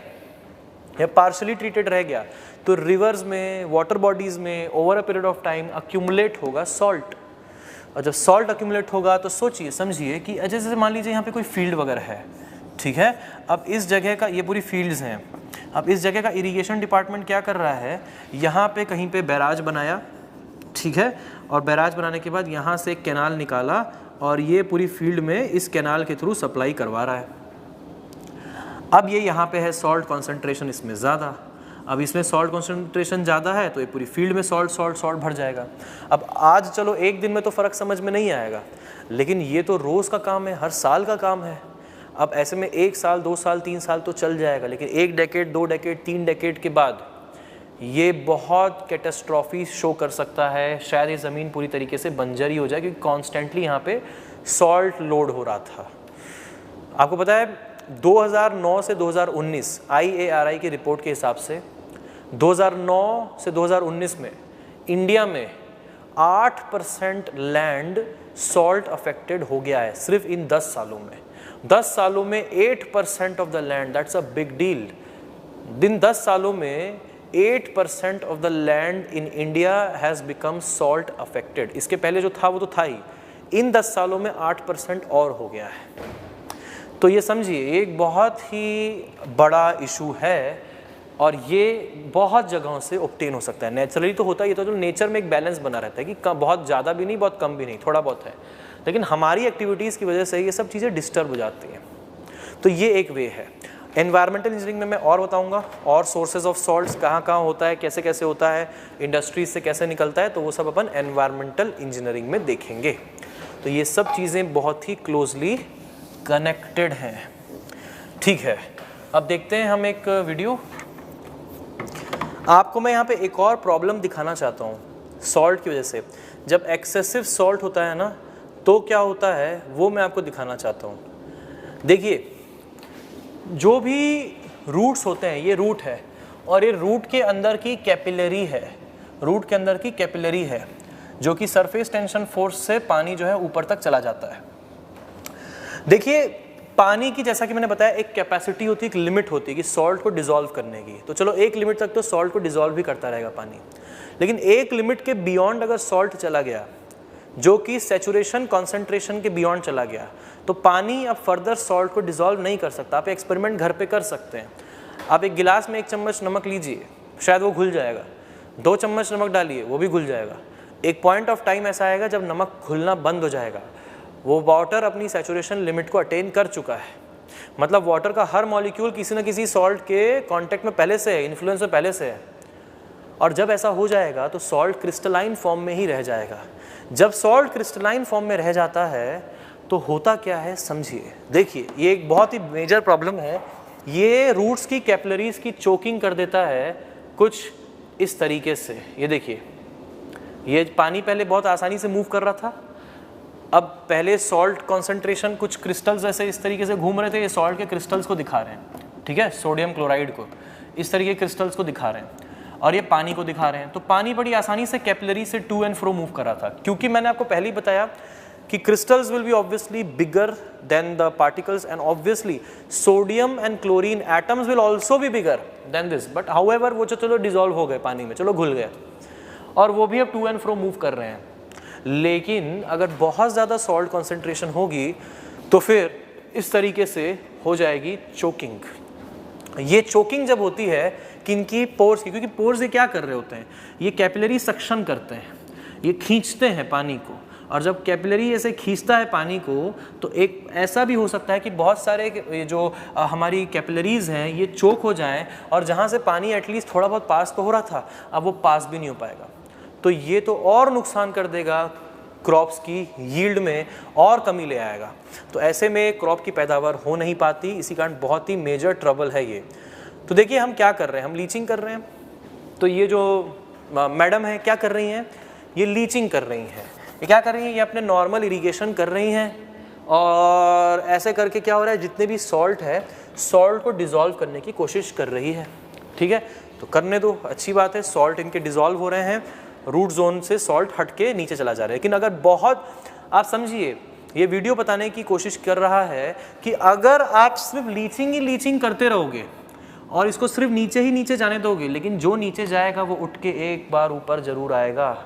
या पार्शली ट्रीटेड रह गया तो रिवर्स में, वाटर बॉडीज़ में over a period of time accumulate होगा सॉल्ट। और जब सॉल्ट अक्यूमुलेट होगा तो सोचिए समझिए कि जैसे मान लीजिए यहाँ पे कोई फील्ड वगैरह है, ठीक है। अब इस जगह का, ये पूरी फील्ड्स हैं, अब इस जगह का इरिगेशन डिपार्टमेंट क्या कर रहा है, यहाँ पे कहीं पे बैराज बनाया, ठीक है, और बैराज बनाने के बाद यहाँ से एक कैनाल निकाला और ये पूरी फील्ड में इस कैनाल के थ्रू सप्लाई करवा रहा है। अब ये यहाँ पे है सॉल्ट कॉन्सेंट्रेशन इसमें ज़्यादा, अब इसमें सॉल्ट कॉन्सेंट्रेशन ज़्यादा है तो ये पूरी फील्ड में सॉल्ट भर जाएगा। अब आज चलो एक दिन में तो फ़र्क समझ में नहीं आएगा, लेकिन ये तो रोज़ का काम है, हर साल का काम है। अब ऐसे में 1 साल 2 साल 3 साल तो चल जाएगा, लेकिन 1 डेकेड 2 डेकेड 3 डेकेड के बाद ये बहुत कैटास्ट्रॉफी शो कर सकता है। शायद ये ज़मीन पूरी तरीके से बंजर ही हो जाए, क्योंकि कॉन्स्टेंटली यहाँ पे सॉल्ट लोड हो रहा था। आपको पता है 2009 से 2019 IARI की रिपोर्ट के हिसाब से 2009 से 2019 में इंडिया में 8% लैंड सॉल्ट अफेक्टेड हो गया है, सिर्फ इन 10 सालों में। 10 सालों में 8% of the land, that's a big deal. दिन 10 सालों में 8% of the land in India has become salt affected. इसके पहले जो था वो तो था ही, इन 10 सालों में 8% और हो गया है। तो ये समझिए एक बहुत ही बड़ा इशू है, और ये बहुत जगहों से ऑब्टेन हो सकता है। नेचुरली तो होता ही, तो जो नेचर में एक बैलेंस बना रहता है कि बहुत ज़्यादा भी नहीं, बहुत कम भी नहीं, थोड़ा बहुत है, लेकिन हमारी एक्टिविटीज़ की वजह से ये सब चीज़ें डिस्टर्ब हो जाती हैं। तो ये एक वे है। एनवायरमेंटल इंजीनियरिंग में मैं और बताऊंगा, और सोर्सेज ऑफ सॉल्ट्स कहाँ कहाँ होता है, कैसे कैसे होता है, इंडस्ट्रीज से कैसे निकलता है, तो वो सब अपन एनवायरमेंटल इंजीनियरिंग में देखेंगे। तो ये सब चीज़ें बहुत ही क्लोजली कनेक्टेड हैं, ठीक है। अब देखते हैं हम एक वीडियो। आपको मैं यहाँ पे एक और प्रॉब्लम दिखाना चाहता हूँ सॉल्ट की वजह से। जब एक्सेसिव सॉल्ट होता है ना तो क्या होता है वो मैं आपको दिखाना चाहता हूँ। देखिए जो भी रूट्स होते हैं, ये रूट है और ये रूट के अंदर की कैपिलरी है, रूट के अंदर की कैपिलरी है जो कि सरफेस टेंशन फोर्स से पानी जो है ऊपर तक चला जाता है। देखिए पानी की, जैसा कि मैंने बताया, एक कैपेसिटी होती है, एक लिमिट होती है कि सॉल्ट को डिसॉल्व करने की। तो चलो एक लिमिट तक तो सॉल्ट को डिसॉल्व भी करता रहेगा पानी, लेकिन एक लिमिट के बियॉन्ड अगर सॉल्ट चला गया, जो कि सैचुरेशन कॉन्सेंट्रेशन के बियॉन्ड चला गया, तो पानी अब फर्दर सॉल्ट को डिसॉल्व नहीं कर सकता। आप एक्सपेरिमेंट घर पे कर सकते हैं। आप एक गिलास में 1 चम्मच नमक लीजिए, शायद वो घुल जाएगा। 2 चम्मच नमक डालिए, वो भी घुल जाएगा। एक पॉइंट ऑफ टाइम ऐसा आएगा जब नमक घुलना बंद हो जाएगा। वो वाटर अपनी सैचुरेशन लिमिट को अटेन कर चुका है, मतलब वाटर का हर मॉलिक्यूल किसी न किसी सॉल्ट के कांटेक्ट में पहले से है, इन्फ्लुएंस में पहले से है। और जब ऐसा हो जाएगा तो सॉल्ट क्रिस्टलाइन फॉर्म में ही रह जाएगा। जब सॉल्ट क्रिस्टलाइन फॉर्म में रह जाता है तो होता क्या है समझिए। देखिए ये एक बहुत ही मेजर प्रॉब्लम है। ये रूट्स की कैपिलरीज की चोकिंग कर देता है कुछ इस तरीके से। ये देखिए, ये पानी पहले बहुत आसानी से मूव कर रहा था, अब पहले सॉल्ट कॉन्सेंट्रेशन कुछ क्रिस्टल्स ऐसे इस तरीके से घूम रहे थे, ये सॉल्ट के क्रिस्टल्स को दिखा रहे हैं, ठीक है, सोडियम क्लोराइड को इस तरीके के क्रिस्टल्स को दिखा रहे हैं, और ये पानी को दिखा रहे हैं। तो पानी बड़ी आसानी से कैपिलरी से टू एंड फ्रो मूव कर रहा था, क्योंकि मैंने आपको पहले ही बताया कि crystals will be obviously bigger than the particles, and obviously sodium and chlorine atoms will also be bigger than this, but however वो चलो dissolve हो गए पानी में, चलो घुल गए, और वो भी अब टू एंड फ्रो मूव कर रहे हैं। लेकिन अगर बहुत ज़्यादा सॉल्ट कॉन्सेंट्रेशन होगी तो फिर इस तरीके से हो जाएगी चोकिंग। ये चोकिंग जब होती है किनकी, पोर्स की, क्योंकि पोर्स ये क्या कर रहे होते हैं, ये कैपिलरी सक्शन करते हैं, ये खींचते हैं पानी को। और जब कैपिलरी ऐसे खींचता है पानी को तो एक ऐसा भी हो सकता है कि बहुत सारे ये जो हमारी कैपिलरीज हैं ये चोक हो जाएं और जहाँ से पानी एटलीस्ट थोड़ा बहुत पास तो हो रहा था अब वो पास भी नहीं हो पाएगा। तो ये तो और नुकसान कर देगा, क्रॉप्स की यील्ड में और कमी ले आएगा। तो ऐसे में क्रॉप की पैदावार हो नहीं पाती, इसी कारण बहुत ही मेजर ट्रबल है ये। तो देखिए हम क्या कर रहे हैं, हम लीचिंग कर रहे हैं। तो ये जो मैडम है क्या कर रही हैं, ये लीचिंग कर रही हैं। ये क्या कर रही हैं, ये अपने नॉर्मल इरिगेशन कर रही हैं और ऐसे करके क्या हो रहा है, जितने भी सॉल्ट है सॉल्ट को डिज़ोल्व करने की कोशिश कर रही है। ठीक है, तो करने दो, अच्छी बात है। सॉल्ट इनके डिज़ोल्व हो रहे हैं, रूट जोन से सॉल्ट हट के नीचे चला जा रहा है। लेकिन अगर बहुत, आप समझिए ये वीडियो बताने की कोशिश कर रहा है कि अगर आप सिर्फ लीचिंग ही लीचिंग करते रहोगे और इसको सिर्फ नीचे ही नीचे जाने दोगे, लेकिन जो नीचे जाएगा वो उठ के एक बार ऊपर जरूर आएगा,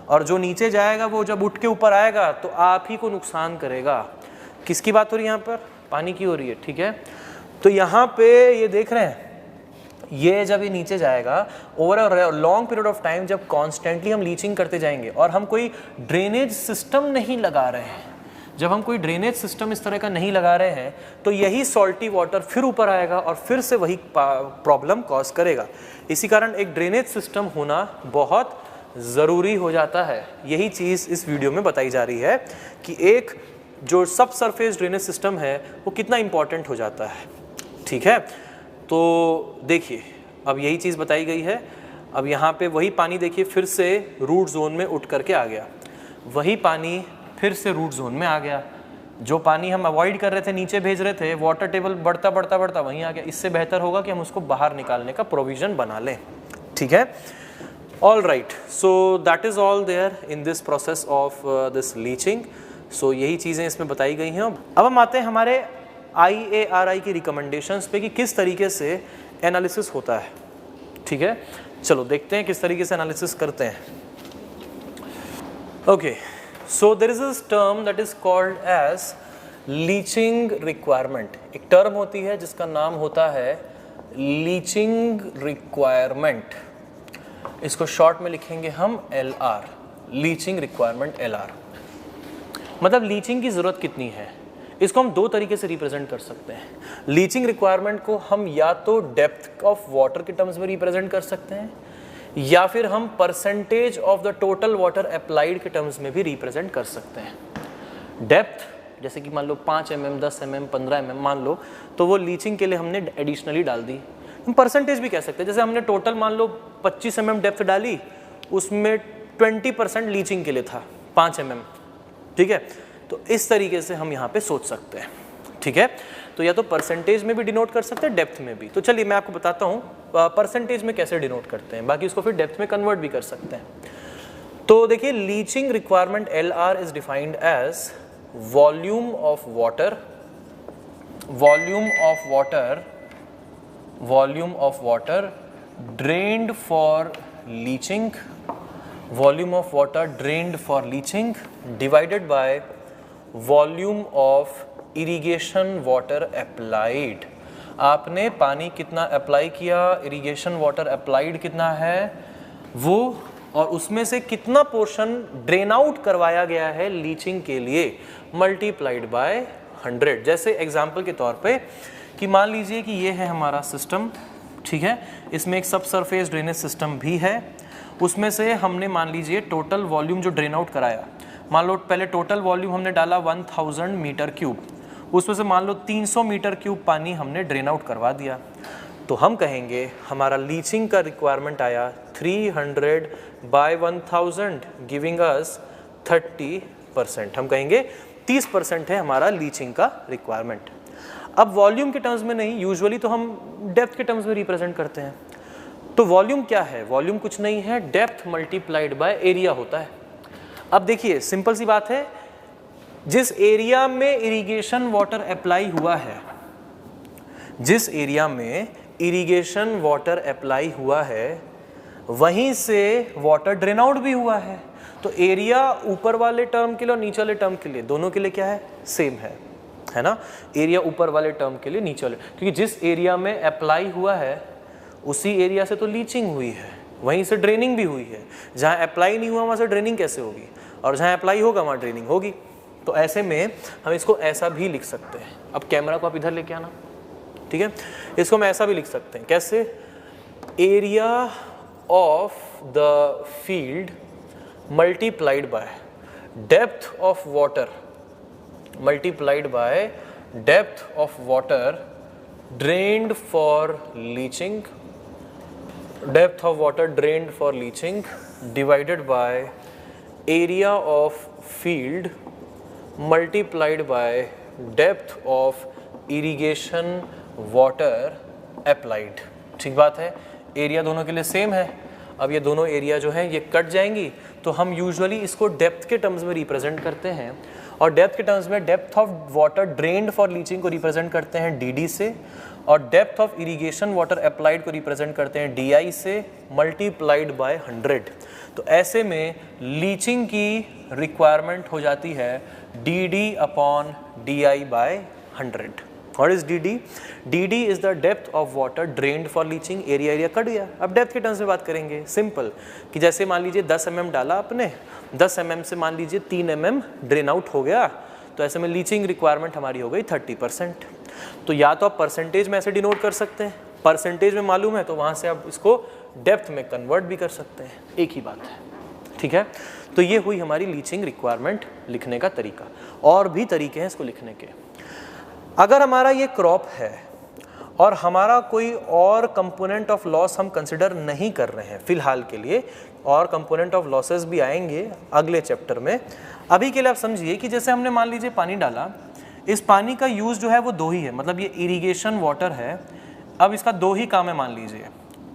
और जो नीचे जाएगा वो जब उठ के ऊपर आएगा तो आप ही को नुकसान करेगा। किसकी बात हो रही है यहाँ पर, पानी की हो रही है। ठीक है, तो यहाँ पे ये देख रहे हैं, ये जब ये नीचे जाएगा over a long period of time, जब कॉन्स्टेंटली हम लीचिंग करते जाएंगे और हम कोई ड्रेनेज सिस्टम नहीं लगा रहे हैं, जब हम कोई ड्रेनेज सिस्टम इस तरह का नहीं लगा रहे हैं तो यही सॉल्टी वाटर फिर ऊपर आएगा और फिर से वही प्रॉब्लम कॉज करेगा। इसी कारण एक ड्रेनेज सिस्टम होना बहुत ज़रूरी हो जाता है। यही चीज़ इस वीडियो में बताई जा रही है कि एक जो सब सरफेस ड्रेनेज सिस्टम है वो कितना इम्पॉर्टेंट हो जाता है। ठीक है, तो देखिए अब यही चीज़ बताई गई है। अब यहाँ पे वही पानी देखिए फिर से रूट जोन में उठ करके आ गया, वही पानी फिर से रूट जोन में आ गया। जो पानी हम अवॉइड कर रहे थे, नीचे भेज रहे थे, वाटर टेबल बढ़ता बढ़ता बढ़ता वहीं आ गया। इससे बेहतर होगा कि हम उसको बाहर निकालने का प्रोविज़न बना लें। ठीक है, all right, so that is all there in this process of this leaching. So यही चीज़ें इसमें बताई गई हैं। अब हम आते हैं हमारे IARI की रिकमेंडेशंस पे कि किस तरीके से एनालिसिस होता है। ठीक है, चलो देखते हैं किस तरीके से एनालिसिस करते हैं। Okay, so there is a term that is called as leaching requirement. एक टर्म होती है जिसका नाम होता है लीचिंग रिक्वायरमेंट। इसको शॉर्ट में लिखेंगे हम LR, लीचिंग रिक्वायरमेंट LR। मतलब लीचिंग की ज़रूरत कितनी है, इसको हम दो तरीके से रिप्रेजेंट कर सकते हैं। लीचिंग रिक्वायरमेंट को हम या तो डेप्थ ऑफ वाटर के टर्म्स में रिप्रेजेंट कर सकते हैं या फिर हम percentage of the total water applied के टर्म्स में भी रिप्रेजेंट कर सकते हैं। डेप्थ जैसे कि मान लो 5 mm, 10 mm, 15 mm मान लो, तो वो लीचिंग के लिए हमने एडिशनली डाल दी। हम परसेंटेज भी कह सकते हैं, जैसे हमने टोटल मान लो 25 mm डेप्थ डाली, उसमें 20% लीचिंग के लिए था 5 mm। ठीक है, तो इस तरीके से हम यहाँ पे सोच सकते हैं। ठीक है, तो या तो परसेंटेज में भी डिनोट कर सकते हैं, डेप्थ में भी। तो चलिए मैं आपको बताता हूँ परसेंटेज में कैसे डिनोट करते हैं, बाकी उसको फिर डेप्थ में कन्वर्ट भी कर सकते हैं। तो देखिए leaching requirement LR is defined as volume of water, volume of water drained for leaching, volume of water drained for leaching divided by volume of irrigation water applied. आपने पानी कितना अप्लाई किया, इरिगेशन वाटर अप्लाइड कितना है वो, और उसमें से कितना पोर्शन ड्रेन आउट करवाया गया है लीचिंग के लिए, मल्टीप्लाइड बाय 100। जैसे एग्जांपल के तौर पे कि मान लीजिए कि ये है हमारा सिस्टम। ठीक है, इसमें एक सब सरफेस ड्रेनेज सिस्टम भी है। उसमें से हमने मान लीजिए टोटल वॉल्यूम जो ड्रेन आउट कराया, मान लो पहले टोटल वॉल्यूम हमने डाला 1000 मीटर क्यूब, उसमें से मान लो 300 मीटर क्यूब पानी हमने ड्रेन आउट करवा दिया। तो हम कहेंगे हमारा लीचिंग का रिक्वायरमेंट आया 300 बाय 1000 गिविंग अस 30%। हम कहेंगे 30% है हमारा लीचिंग का रिक्वायरमेंट। अब वॉल्यूम के टर्म्स में नहीं, यूजुअली तो हम डेप्थ के टर्म्स में रिप्रेजेंट करते हैं। तो वॉल्यूम क्या है, वॉल्यूम कुछ नहीं है, डेप्थ मल्टीप्लाइड बाय एरिया होता है। अब देखिए सिंपल सी बात है, जिस एरिया में इरिगेशन वाटर अप्लाई हुआ है, जिस एरिया में इरिगेशन वाटर अप्लाई हुआ है वहीं से वाटर ड्रेन आउट भी हुआ है। तो एरिया ऊपर वाले टर्म के लिए और नीचे वाले टर्म के लिए, दोनों के लिए क्या है, सेम है ना। एरिया ऊपर वाले टर्म के लिए, नीचे वाले, क्योंकि जिस एरिया में अप्लाई हुआ है उसी एरिया से तो लीचिंग हुई है, वहीं से ड्रेनिंग भी हुई है। जहाँ अप्लाई नहीं हुआ वहाँ से ड्रेनिंग कैसे होगी, और जहाँ अप्लाई होगा वहाँ ड्रेनिंग होगी। तो ऐसे में हम इसको ऐसा भी लिख सकते हैं। अब कैमरा को आप इधर लेके आना, ठीक है। इसको हम ऐसा भी लिख सकते हैं, कैसे? Area of the field multiplied by depth of water multiplied by depth of water drained for leaching, depth of water drained for leaching divided by area of field multiplied by depth of irrigation water applied। ठीक बात है, area दोनों के लिए same है। अब ये दोनों एरिया जो है ये कट जाएंगी, तो हम यूजुअली इसको डेप्थ के टर्म्स में रिप्रेजेंट करते हैं, और डेप्थ के टर्म्स में depth of water drained for leaching को रिप्रेजेंट करते हैं डी से, और depth of irrigation water applied को रिप्रेजेंट करते हैं डी से मल्टीप्लाइड बाय 100। तो ऐसे में लीचिंग की रिक्वायरमेंट हो जाती है D upon D I by 100। What is DD? DD is the depth of water drained for leaching। Area cut गया। अब डेप्थ के टर्म्स में बात करेंगे, सिंपल, कि जैसे मान लीजिए 10 mm डाला आपने, 10 mm से मान लीजिए 3 mm ड्रेन आउट हो गया, तो ऐसे में लीचिंग रिक्वायरमेंट हमारी हो गई 30%। तो या तो आप परसेंटेज में ऐसे डिनोट कर सकते हैं, परसेंटेज में मालूम है तो वहाँ से आप इसको डेप्थ में कन्वर्ट भी कर सकते हैं, एक ही बात है, ठीक है। तो ये हुई हमारी लीचिंग रिक्वायरमेंट लिखने का तरीका। और भी तरीके हैं इसको लिखने के। अगर हमारा ये क्रॉप है और हमारा कोई और कंपोनेंट ऑफ लॉस हम कंसिडर नहीं कर रहे हैं फिलहाल के लिए, और कंपोनेंट ऑफ लॉसेस भी आएंगे अगले चैप्टर में, अभी के लिए आप समझिए कि जैसे हमने मान लीजिए पानी डाला, इस पानी का यूज़ जो है वो दो ही है, मतलब ये इरिगेशन वाटर है। अब इसका दो ही काम है मान लीजिए।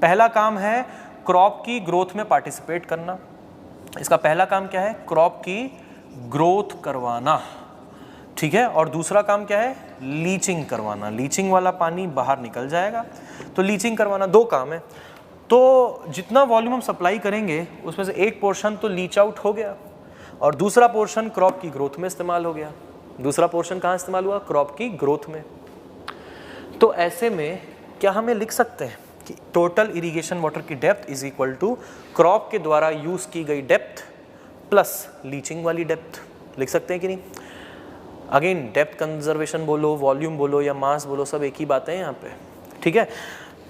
पहला काम है क्रॉप की ग्रोथ में पार्टिसिपेट करना, इसका पहला काम क्या है? क्रॉप की ग्रोथ करवाना, ठीक है। और दूसरा काम क्या है? लीचिंग करवाना, लीचिंग वाला पानी बाहर निकल जाएगा, तो लीचिंग करवाना, दो काम है। तो जितना वॉल्यूम हम सप्लाई करेंगे उसमें से एक पोर्शन तो लीच आउट हो गया, और दूसरा पोर्शन क्रॉप की ग्रोथ में इस्तेमाल हो गया। दूसरा पोर्शन कहाँ इस्तेमाल हुआ? क्रॉप की ग्रोथ में। तो ऐसे में क्या हमें लिख सकते हैं कि टोटल इरिगेशन वाटर की depth is equal to crop के द्वारा यूज की गई डेप्थ प्लस लीचिंग वाली डेप्थ, लिख सकते हैं कि नहीं? अगेन डेप्थ कंजर्वेशन बोलो, वॉल्यूम बोलो या मास बोलो, सब एक ही बात है यहाँ पे, ठीक है।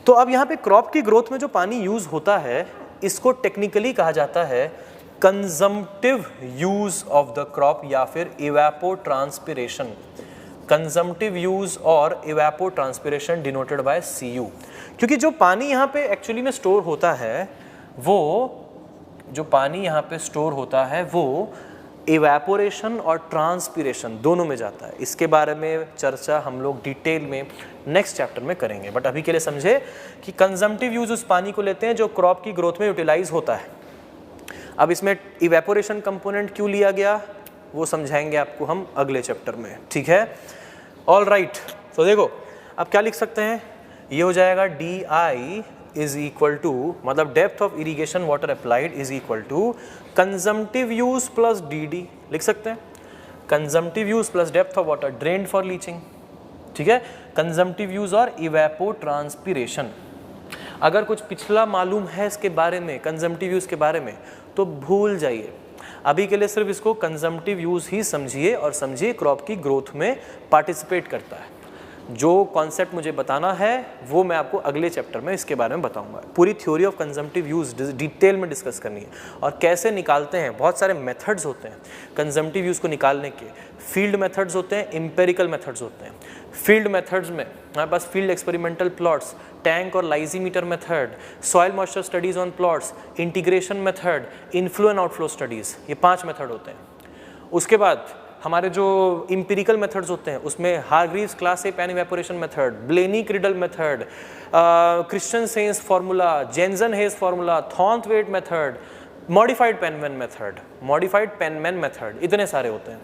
तो अब यहाँ पे क्रॉप की ग्रोथ में जो पानी यूज होता है, इसको टेक्निकली कहा जाता है consumptive use of the crop या फिर इवेपोट्रांसपिरेशन। कंजम्पटिव यूज और इवेपोट्रांसपिरेशन डिनोटेड बाय CU। क्योंकि जो पानी यहाँ पे एक्चुअली में स्टोर होता है, वो जो पानी यहाँ पे स्टोर होता है वो इवेपोरेशन और ट्रांसपिरेशन दोनों में जाता है। इसके बारे में चर्चा हम लोग डिटेल में नेक्स्ट चैप्टर में करेंगे, बट अभी के लिए समझे कि कंजम्पटिव यूज उस पानी को लेते हैं जो क्रॉप की ग्रोथ में यूटिलाइज होता है। अब इसमें इवेपोरेशन कंपोनेंट क्यों लिया गया वो समझाएंगे आपको हम अगले चैप्टर में, ठीक है। ऑल राइट, तो देखो अब क्या लिख सकते हैं, ये हो जाएगा DI इज इक्वल टू, मतलब depth of irrigation water applied is equal to consumptive use plus DD, लिख सकते हैं consumptive use plus depth of water drained for leaching, ठीक है। कंजम्पटिव यूज और इवेपोट्रांसपिरेशन। अगर कुछ पिछला मालूम है इसके बारे में, कंजम्पटिव यूज के बारे में, तो भूल जाइए, अभी के लिए सिर्फ इसको कंजम्पटिव यूज ही समझिए, और समझिए क्रॉप की ग्रोथ में पार्टिसिपेट करता है। जो कॉन्सेप्ट मुझे बताना है वो मैं आपको अगले चैप्टर में इसके बारे में बताऊंगा। पूरी theory of consumptive use detail में डिस्कस करनी है, और कैसे निकालते हैं। बहुत सारे मेथड्स होते हैं कंजम्पटिव यूज को निकालने के। फील्ड मेथड्स होते हैं, एम्पेरिकल मेथड्स होते हैं। फील्ड मेथड्स में हमारे पास फील्ड एक्सपेरिमेंटल प्लॉट्स, टैंक और lysimeter method, soil moisture studies on plots, integration method, inflow and outflow studies, ये 5 मेथड होते हैं। उसके बाद हमारे जो इंपेरिकल मेथड्स होते हैं उसमें Hargreaves class A pan evaporation method, Blaney Criddle method, Christian Haise formula, Jensen Haise formula, Thornthwaite method, modified Penman method, modified Penman method, इतने सारे होते हैं।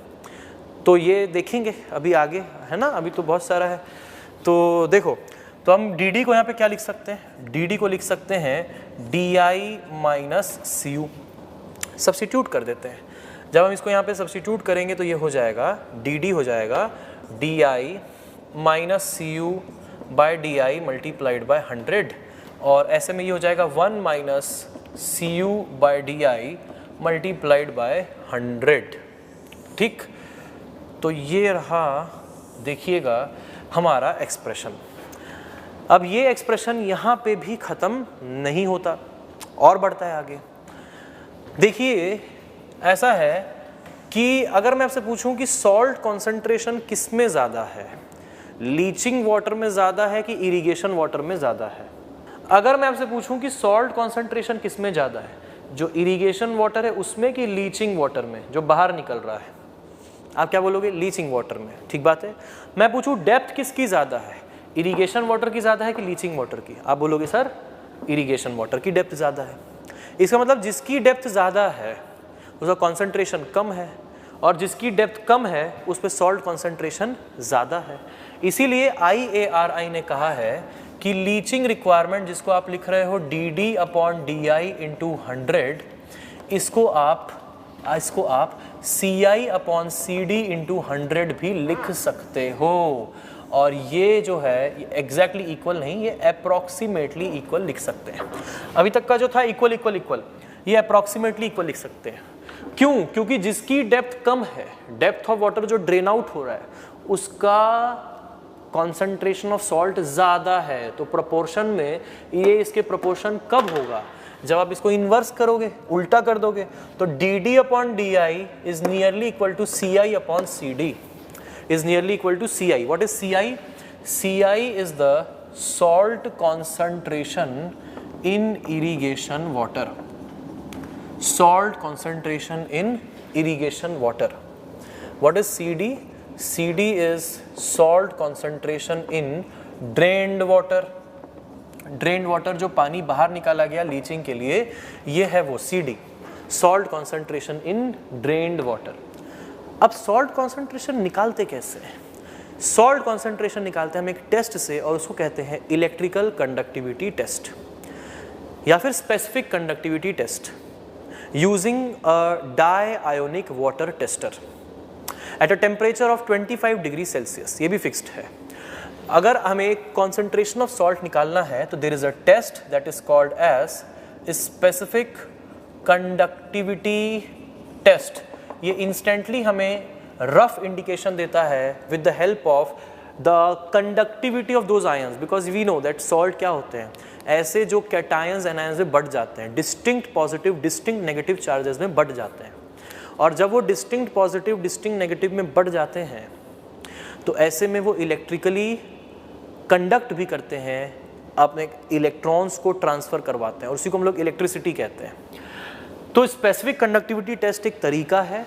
तो ये देखेंगे अभी आगे, है ना, अभी तो बहुत सारा है। तो देखो, तो हम DD को यहाँ पे क्या लिख सकते हैं? DD को लिख सकते हैं DI माइनस CU, सब्स्टिट्यूट कर देते हैं। जब हम इसको यहाँ पे सब्स्टिट्यूट करेंगे तो ये हो जाएगा DD हो जाएगा DI minus CU by DI multiplied by 100, और ऐसे में ये हो जाएगा 1 minus CU by DI multiplied by 100। ठीक, तो ये रहा, देखिएगा हमारा एक्सप्रेशन। अब ये एक्सप्रेशन यहाँ पे भी ख़त्म नहीं होता और बढ़ता है आगे। देखिए ऐसा है कि अगर मैं आपसे पूछूं कि सॉल्ट कॉन्सेंट्रेशन किस में ज़्यादा है, लीचिंग वाटर में ज़्यादा है कि इरिगेशन वाटर में ज़्यादा है? अगर मैं आपसे पूछूं कि सॉल्ट कॉन्सेंट्रेशन किस में ज़्यादा है, जो इरिगेशन वाटर है उसमें कि लीचिंग वाटर में जो बाहर निकल रहा है, आप क्या बोलोगे? लीचिंग वाटर में। ठीक बात है। मैं पूछूं डेप्थ किसकी ज़्यादा है, इरिगेशन वाटर की ज़्यादा है कि लीचिंग वाटर की? आप बोलोगे सर इरिगेशन वाटर की डेप्थ ज़्यादा है। इसका मतलब जिसकी डेप्थ ज़्यादा है उसका कॉन्सेंट्रेशन कम है, और जिसकी डेप्थ कम है उस पर सॉल्ट कॉन्सेंट्रेशन ज़्यादा है। इसीलिए IARI ने कहा है कि लीचिंग रिक्वायरमेंट, जिसको आप लिख रहे हो DD/DI × 100, इसको आप CI/CD × 100 भी लिख सकते हो। और ये जो है एग्जैक्टली इक्वल नहीं, ये अप्रॉक्सीमेटली इक्वल लिख सकते हैं। अभी तक का जो था इक्वल इक्वल इक्वल, ये अप्रॉक्सीमेटली इक्वल लिख सकते हैं। क्यों? क्योंकि जिसकी डेप्थ कम है, डेप्थ ऑफ वाटर जो ड्रेन आउट हो रहा है, उसका कॉन्सेंट्रेशन ऑफ सॉल्ट ज़्यादा है। तो प्रोपोर्शन में ये इसके प्रोपोर्शन कब होगा? जब आप इसको इन्वर्स करोगे, उल्टा कर दोगे, तो DD/DI is nearly equal to CI/CD is nearly equal to CI. What is CI? CI is the salt concentration in irrigation water. Salt concentration in irrigation water. What is CD? CD is salt concentration in drained water. Drained water जो पानी बाहर निकाला गया leaching के लिए, ये है वो CD, salt concentration in drained water. अब सॉल्ट कॉन्सेंट्रेशन निकालते कैसे हैं? सॉल्ट कॉन्सेंट्रेशन निकालते हैं हम एक टेस्ट से, और उसको कहते हैं इलेक्ट्रिकल कंडक्टिविटी टेस्ट या फिर specific conductivity test using a deionized water tester at a temperature of 25 degree Celsius. ये भी फिक्स्ड है। अगर हमें कॉन्सेंट्रेशन ऑफ सॉल्ट निकालना है तो there is a test that is called as specific conductivity test. ये इंस्टेंटली हमें रफ इंडिकेशन देता है with the help of the conductivity of those ions, because we know that salt क्या होते हैं, ऐसे जो कैटायंस एनायंस में बढ़ जाते हैं, distinct positive distinct negative charges में बढ़ जाते हैं। और जब वो डिस्टिंक्ट पॉजिटिव डिस्टिंक्ट नेगेटिव में बढ़ जाते हैं तो ऐसे में वो इलेक्ट्रिकली कंडक्ट भी करते हैं, अपने इलेक्ट्रॉन्स को ट्रांसफ़र करवाते हैं, और उसी को हम लोग इलेक्ट्रिसिटी कहते हैं। तो स्पेसिफिक कंडक्टिविटी टेस्ट एक तरीका है,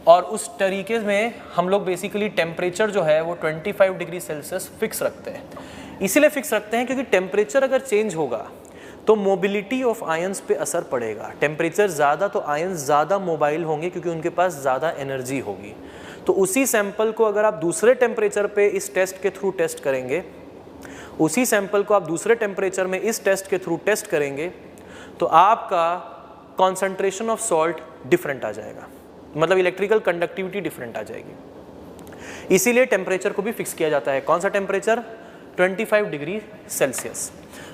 और उस तरीके में हम लोग बेसिकली टेम्परेचर जो है वो 25 डिग्री सेल्सियस फिक्स रखते हैं। इसीलिए फिक्स रखते हैं क्योंकि टेम्परेचर अगर चेंज होगा तो मोबिलिटी ऑफ आयंस पे असर पड़ेगा। टेम्परेचर ज़्यादा तो आयंस ज़्यादा मोबाइल होंगे क्योंकि उनके पास ज़्यादा एनर्जी होगी। तो उसी सैंपल को अगर आप दूसरे टेम्परेचर पे इस टेस्ट के थ्रू टेस्ट करेंगे, उसी सैंपल को आप दूसरे टेम्परेचर में इस टेस्ट के थ्रू टेस्ट करेंगे, तो आपका कॉन्सेंट्रेशन ऑफ सॉल्ट डिफरेंट आ जाएगा, मतलब इलेक्ट्रिकल कंडक्टिविटी डिफरेंट आ जाएगी। इसीलिए टेम्परेचर को भी फिक्स किया जाता है। कौन सा टेम्परेचर? 25 degree Celsius.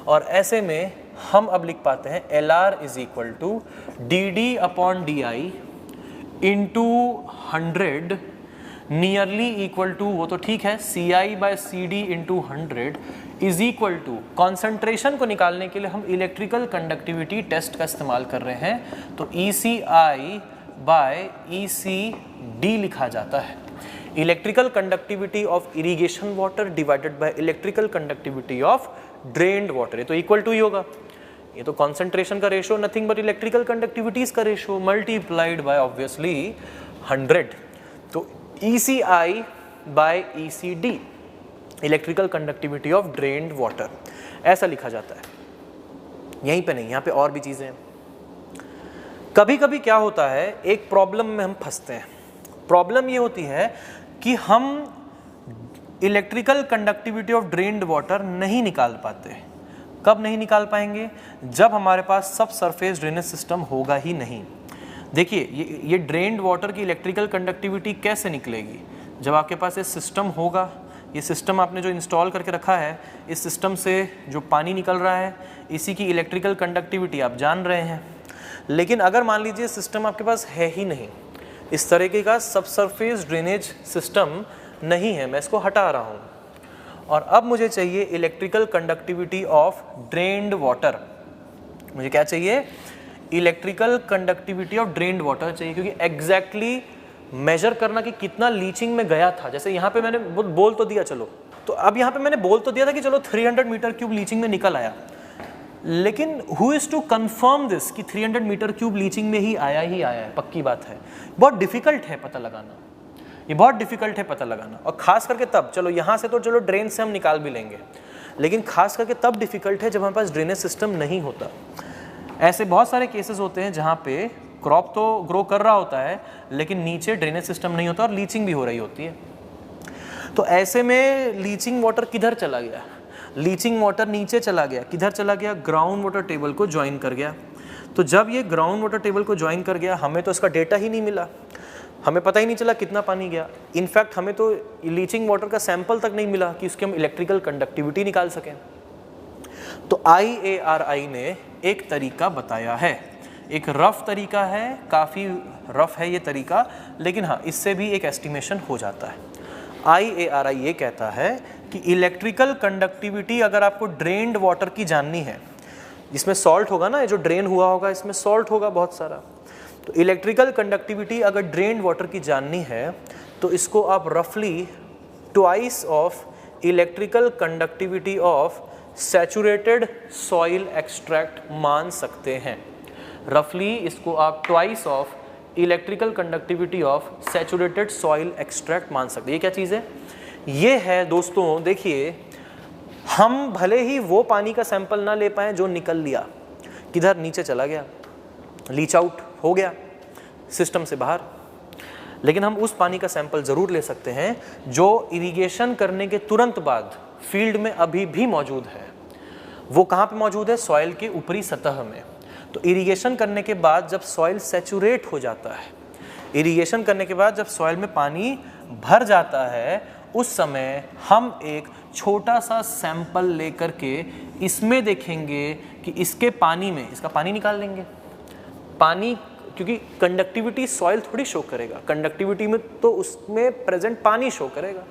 और ऐसे में हम अब लिख पाते हैं LR is equal to DD/DI into 100 nearly equal to, वो तो ठीक है, CI/CD into 100 is equal to, concentration को निकालने के लिए हम इलेक्ट्रिकल कंडक्टिविटी टेस्ट का इस्तेमाल कर रहे हैं, तो ECI/ECD लिखा जाता है। Electrical conductivity of irrigation water divided by electrical conductivity of drained water, ये तो इक्वल टू ही होगा। ये तो कॉन्सेंट्रेशन का ratio nothing but electrical conductivities का रेशो मल्टीप्लाइड बाय ऑब्वियसली 100। तो ECI/ECD electrical conductivity of drained water, ऐसा लिखा जाता है। यहीं पे नहीं, यहाँ पे और भी चीज़ें हैं। कभी कभी क्या होता है, एक प्रॉब्लम में हम फंसते हैं। प्रॉब्लम ये होती है कि हम electrical conductivity of drained water नहीं निकाल पाते। कब नहीं निकाल पाएंगे? जब हमारे पास सब सरफेस ड्रेनेज सिस्टम होगा ही नहीं। देखिए ये ड्रेन्ड वाटर की इलेक्ट्रिकल कंडक्टिविटी कैसे निकलेगी? जब आपके पास ये सिस्टम होगा, ये सिस्टम आपने जो इंस्टॉल करके रखा है, इस सिस्टम से जो पानी निकल रहा है इसी की इलेक्ट्रिकल कंडक्टिविटी आप जान रहे हैं। लेकिन अगर मान लीजिए सिस्टम आपके पास है ही नहीं, इस तरीके का सबसरफेस ड्रेनेज सिस्टम नहीं है, मैं इसको हटा रहा हूँ, और अब मुझे चाहिए electrical conductivity of drained water. मुझे क्या चाहिए? Electrical conductivity of drained water चाहिए, क्योंकि एग्जैक्टली मेजर करना कि कितना लीचिंग में गया था। जैसे यहाँ पे मैंने बोल तो दिया, चलो, तो अब यहाँ पे मैंने बोल तो दिया था कि चलो 300 मीटर क्यूब लीचिंग में निकल आया, लेकिन who is to confirm this कि 300 मीटर क्यूब लीचिंग में ही आया है? पक्की बात है, बहुत डिफिकल्ट है पता लगाना, ये बहुत डिफिकल्ट है पता लगाना। और खास करके तब, चलो यहाँ से तो चलो ड्रेन से हम निकाल भी लेंगे, लेकिन खास करके तब डिफिकल्ट है जब हमारे पास ड्रेनेज सिस्टम नहीं होता। ऐसे बहुत सारे केसेस होते हैं जहाँ पे क्रॉप तो ग्रो कर रहा होता है, लेकिन नीचे ड्रेनेज सिस्टम नहीं होता और लीचिंग भी हो रही होती है। तो ऐसे में लीचिंग वाटर किधर चला गया? लीचिंग वाटर नीचे चला गया। किधर चला गया? ग्राउंड वाटर टेबल को ज्वाइन कर गया। तो जब ये ग्राउंड वाटर टेबल को ज्वाइन कर गया, हमें तो इसका डेटा ही नहीं मिला, हमें पता ही नहीं चला कितना पानी गया। इनफैक्ट हमें तो लीचिंग वाटर का सैंपल तक नहीं मिला कि उसकी हम इलेक्ट्रिकल कंडक्टिविटी निकाल सकें। तो IARI ने एक तरीका बताया है, एक रफ तरीका है, काफ़ी रफ है ये तरीका, लेकिन हाँ, इससे भी एक एस्टिमेशन हो जाता है। IARI ये कहता है कि इलेक्ट्रिकल कंडक्टिविटी अगर आपको ड्रेन्ड वाटर की जाननी है, जिसमें सॉल्ट होगा ना, ये जो ड्रेन हुआ होगा इसमें सॉल्ट होगा बहुत सारा, तो इलेक्ट्रिकल कंडक्टिविटी अगर ड्रेन्ड वाटर की जाननी है तो इसको आप रफली twice of electrical conductivity of saturated soil extract मान सकते हैं। रफली इसको आप twice of electrical conductivity of saturated soil extract मान सकते हैं। ये क्या चीज़ है? ये है दोस्तों, देखिए, हम भले ही वो पानी का सैंपल ना ले पाएँ जो निकल लिया, किधर नीचे चला गया, लीच आउट हो गया सिस्टम से बाहर, लेकिन हम उस पानी का सैंपल ज़रूर ले सकते हैं जो इरिगेशन करने के तुरंत बाद फील्ड में अभी भी मौजूद है। वो कहाँ पे मौजूद है? सॉइल के ऊपरी सतह में। तो इरिगेशन करने के बाद जब सॉइल सैचुरेट हो जाता है, इरिगेशन करने के बाद जब सॉइल में पानी भर जाता है, उस समय हम एक छोटा सा सैंपल लेकर के इसमें देखेंगे कि इसके पानी में, इसका पानी निकाल लेंगे। पानी, क्योंकि कंडक्टिविटी सॉइल थोड़ी शो करेगा, कंडक्टिविटी में तो उसमें प्रेजेंट पानी शो करेगा।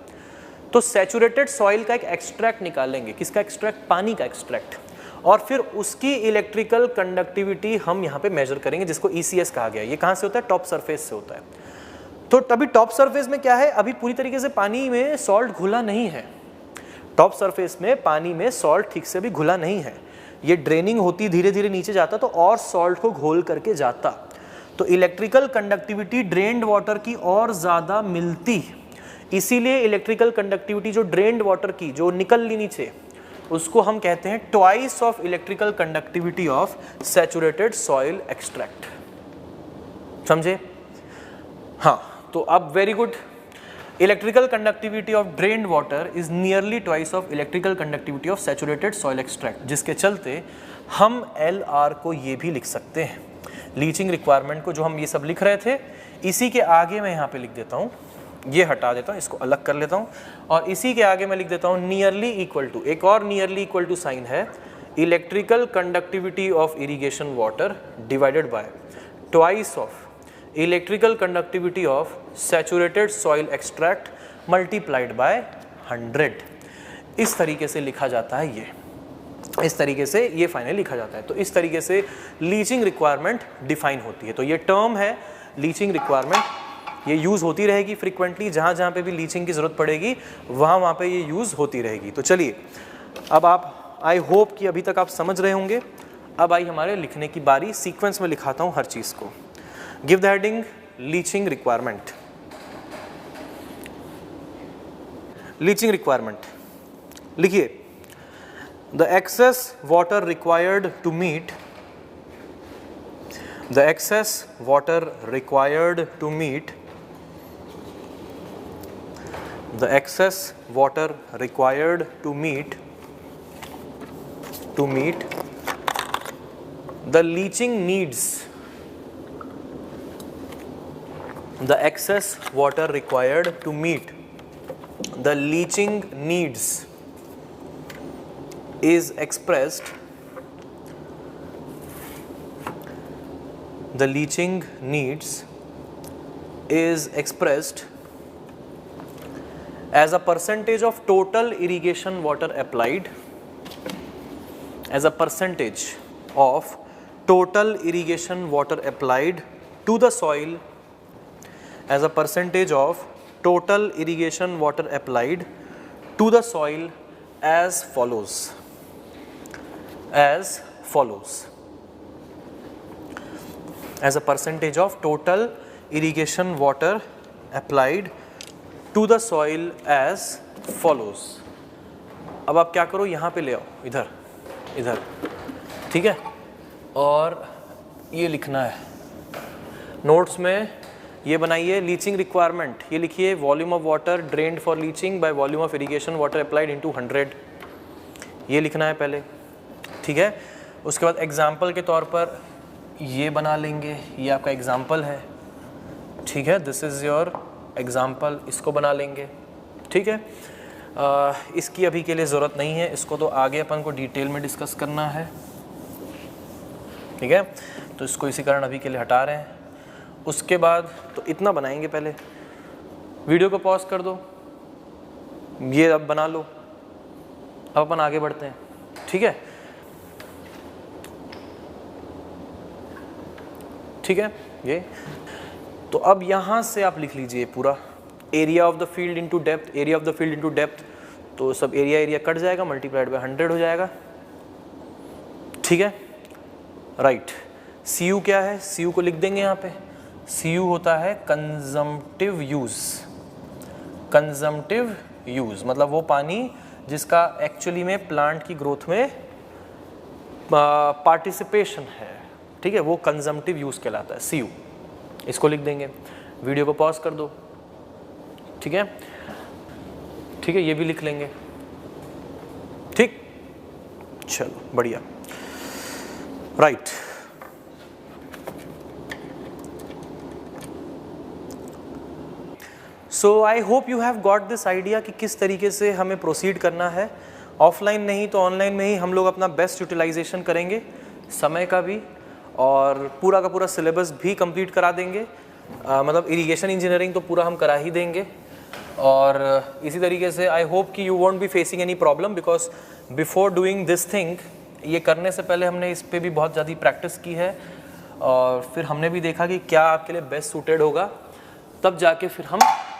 तो सैचुरेटेड सॉइल का एक एक्सट्रैक्ट निकालेंगे। किसका एक्सट्रैक्ट? पानी का एक्सट्रैक्ट। और फिर उसकी इलेक्ट्रिकल कंडक्टिविटी हम यहाँ पे मेजर करेंगे, जिसको ECS कहा गया है। ये कहाँ से होता है? टॉप सरफेस से होता है। तो तभी टॉप सरफेस में क्या है? अभी पूरी तरीके से पानी में सॉल्ट घुला नहीं है। टॉप सरफेस में पानी में सॉल्ट ठीक से भी घुला नहीं है। ये ड्रेनिंग होती, धीरे धीरे नीचे जाता तो और सॉल्ट को घोल करके जाता, तो इलेक्ट्रिकल कंडक्टिविटी ड्रेन्ड वाटर की और ज़्यादा मिलती। इसीलिए इलेक्ट्रिकल कंडक्टिविटी जो ड्रेन्ड वाटर की जो निकल ली नीचे, उसको हम कहते हैं twice of electrical conductivity of saturated soil extract. समझे? हाँ, तो अब very good. Electrical conductivity of drained water is nearly twice of electrical conductivity of saturated soil extract, जिसके चलते हम LR को ये भी लिख सकते हैं। लीचिंग रिक्वायरमेंट को जो हम ये सब लिख रहे थे, इसी के आगे मैं यहाँ पे लिख देता हूँ, ये हटा देता हूँ, इसको अलग कर लेता हूँ, और इसी के आगे मैं लिख देता हूँ नियरली इक्वल टू, एक और नियरली इक्वल टू साइन है, electrical conductivity of irrigation water divided by twice of electrical conductivity of saturated soil extract multiplied by 100। इस तरीके से लिखा जाता है ये, इस तरीके से ये फाइनली लिखा जाता है। तो इस तरीके से लीचिंग रिक्वायरमेंट डिफाइन होती है। तो ये टर्म है लीचिंग रिक्वायरमेंट, ये यूज़ होती रहेगी फ्रीक्वेंटली, जहाँ जहाँ पे भी लीचिंग की ज़रूरत पड़ेगी वहाँ पे ये यूज़ होती रहेगी। तो चलिए, अब आप, आई होप कि अभी तक आप समझ रहे होंगे। अब आई हमारे लिखने की बारी, सीक्वेंस में लिखाता हूँ हर चीज़ को। Give the heading leaching requirement. Leaching requirement लिखिए, the excess water required to meet the excess water required to meet the excess water required to meet the leaching needs, the excess water required to meet the leaching needs is expressed the leaching needs is expressed as a percentage of total irrigation water applied, as a percentage of total irrigation water applied to the soil, as a percentage of total irrigation water applied to the soil as follows, as follows. As a percentage of total irrigation water applied to the soil as follows. अब आप क्या करो, यहाँ पे ले आओ, इधर इधर, ठीक है, और ये लिखना है नोट्स में, ये बनाइए लीचिंग रिक्वायरमेंट, ये लिखिए volume of water drained for leaching bye volume of irrigation water applied into 100, ये लिखना है पहले, ठीक है। उसके बाद एग्जाम्पल के तौर पर ये बना लेंगे, ये आपका एग्जाम्पल है, ठीक है, दिस इज़ योर एग्जाम्पल, इसको बना लेंगे, ठीक है। इसकी अभी के लिए ज़रूरत नहीं है, इसको तो आगे अपन को डिटेल में डिस्कस करना है, ठीक है, तो इसको इसी कारण अभी के लिए हटा रहे हैं। उसके बाद तो इतना बनाएंगे, पहले वीडियो को पॉज कर दो, ये अब बना लो, अब अपन आगे बढ़ते हैं, ठीक है, ठीक है। ये तो अब यहाँ से आप लिख लीजिए पूरा area of the field into depth, area of the field into depth, तो सब एरिया कट जाएगा, मल्टीप्लाइड बाय 100 हो जाएगा, ठीक है, राइट। CU क्या है, CU को लिख देंगे यहाँ पे, CU होता है कंजम्पटिव यूज़, कंजम्पटिव यूज़ मतलब वो पानी जिसका एक्चुअली में प्लांट की ग्रोथ में पार्टिसिपेशन है, ठीक है, वो कंजम्पटिव यूज़ कहलाता है, CU, इसको लिख देंगे। वीडियो को पॉज कर दो, ठीक है, ठीक है, ये भी लिख लेंगे, ठीक, चलो बढ़िया, right. So I hope you have got this idea कि किस तरीके से हमें प्रोसीड करना है। ऑफलाइन नहीं तो ऑनलाइन में ही हम लोग अपना बेस्ट यूटिलाइजेशन करेंगे, समय का भी, और पूरा का पूरा सिलेबस भी कंप्लीट करा देंगे, मतलब इरिगेशन इंजीनियरिंग तो पूरा हम करा ही देंगे। और इसी तरीके से आई होप कि you won't be facing any problem, because before doing this thing, ये करने से पहले हमने इस पर भी बहुत ज़्यादा प्रैक्टिस की है, और फिर हमने भी देखा कि क्या आपके लिए बेस्ट सूटेड होगा, तब जाके फिर हम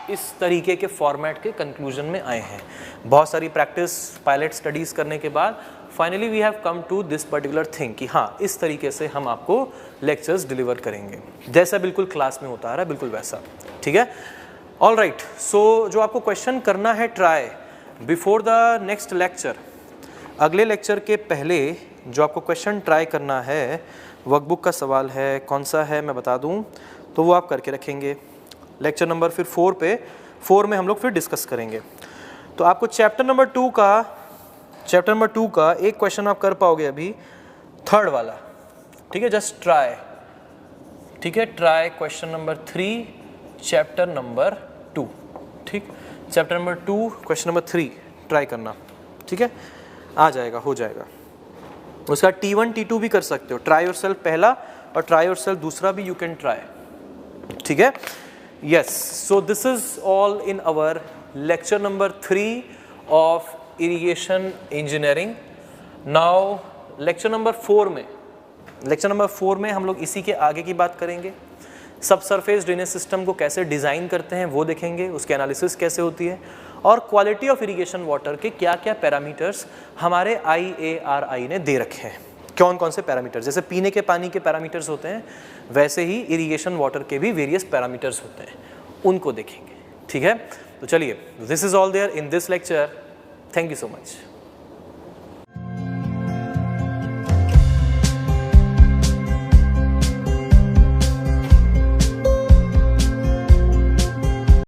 इस तरीके के फॉर्मेट के कंक्लूजन में आए हैं। बहुत सारी प्रैक्टिस, पायलट स्टडीज़ करने के बाद finally we have come to this particular thing कि हाँ, इस तरीके से हम आपको लेक्चर्स डिलीवर करेंगे, जैसा बिल्कुल क्लास में होता है, बिल्कुल वैसा, ठीक है। ऑल राइट, सो जो आपको क्वेश्चन करना है try before the next lecture, अगले लेक्चर के पहले जो आपको क्वेश्चन ट्राई करना है, वर्कबुक का सवाल है, कौन सा है मैं बता दूं, तो वो आप करके रखेंगे। लेक्चर नंबर फिर 4 में हम लोग फिर डिस्कस करेंगे। तो आपको चैप्टर नंबर 2 का एक क्वेश्चन आप कर पाओगे अभी, 3rd वाला, ठीक है, जस्ट ट्राई, ठीक है, try question number 3 chapter number 2, ठीक, chapter number 2 question number 3 try करना, ठीक है, आ जाएगा, हो जाएगा। उसका T1 T2 भी कर सकते हो, ट्राई योरसेल्फ पहला और ट्राई योरसेल्फ दूसरा भी यू कैन ट्राई, ठीक है। Yes, so this is all in our lecture number 3 of irrigation engineering. Now lecture number 4 में हम लोग इसी के आगे की बात करेंगे। सब सरफेस ड्रेनेज सिस्टम को कैसे डिज़ाइन करते हैं वो देखेंगे, उसके एनालिसिस कैसे होती है, और क्वालिटी ऑफ इरिगेशन वाटर के क्या क्या पैरामीटर्स हमारे IARI ने दे रखे हैं, कौन कौन से पैरामीटर्स, जैसे पीने के पानी के पैरामीटर्स होते हैं वैसे ही इरिगेशन वाटर के भी वेरियस पैरामीटर्स होते हैं, उनको देखेंगे, ठीक है। तो चलिए, this is all there in this lecture, thank you so much.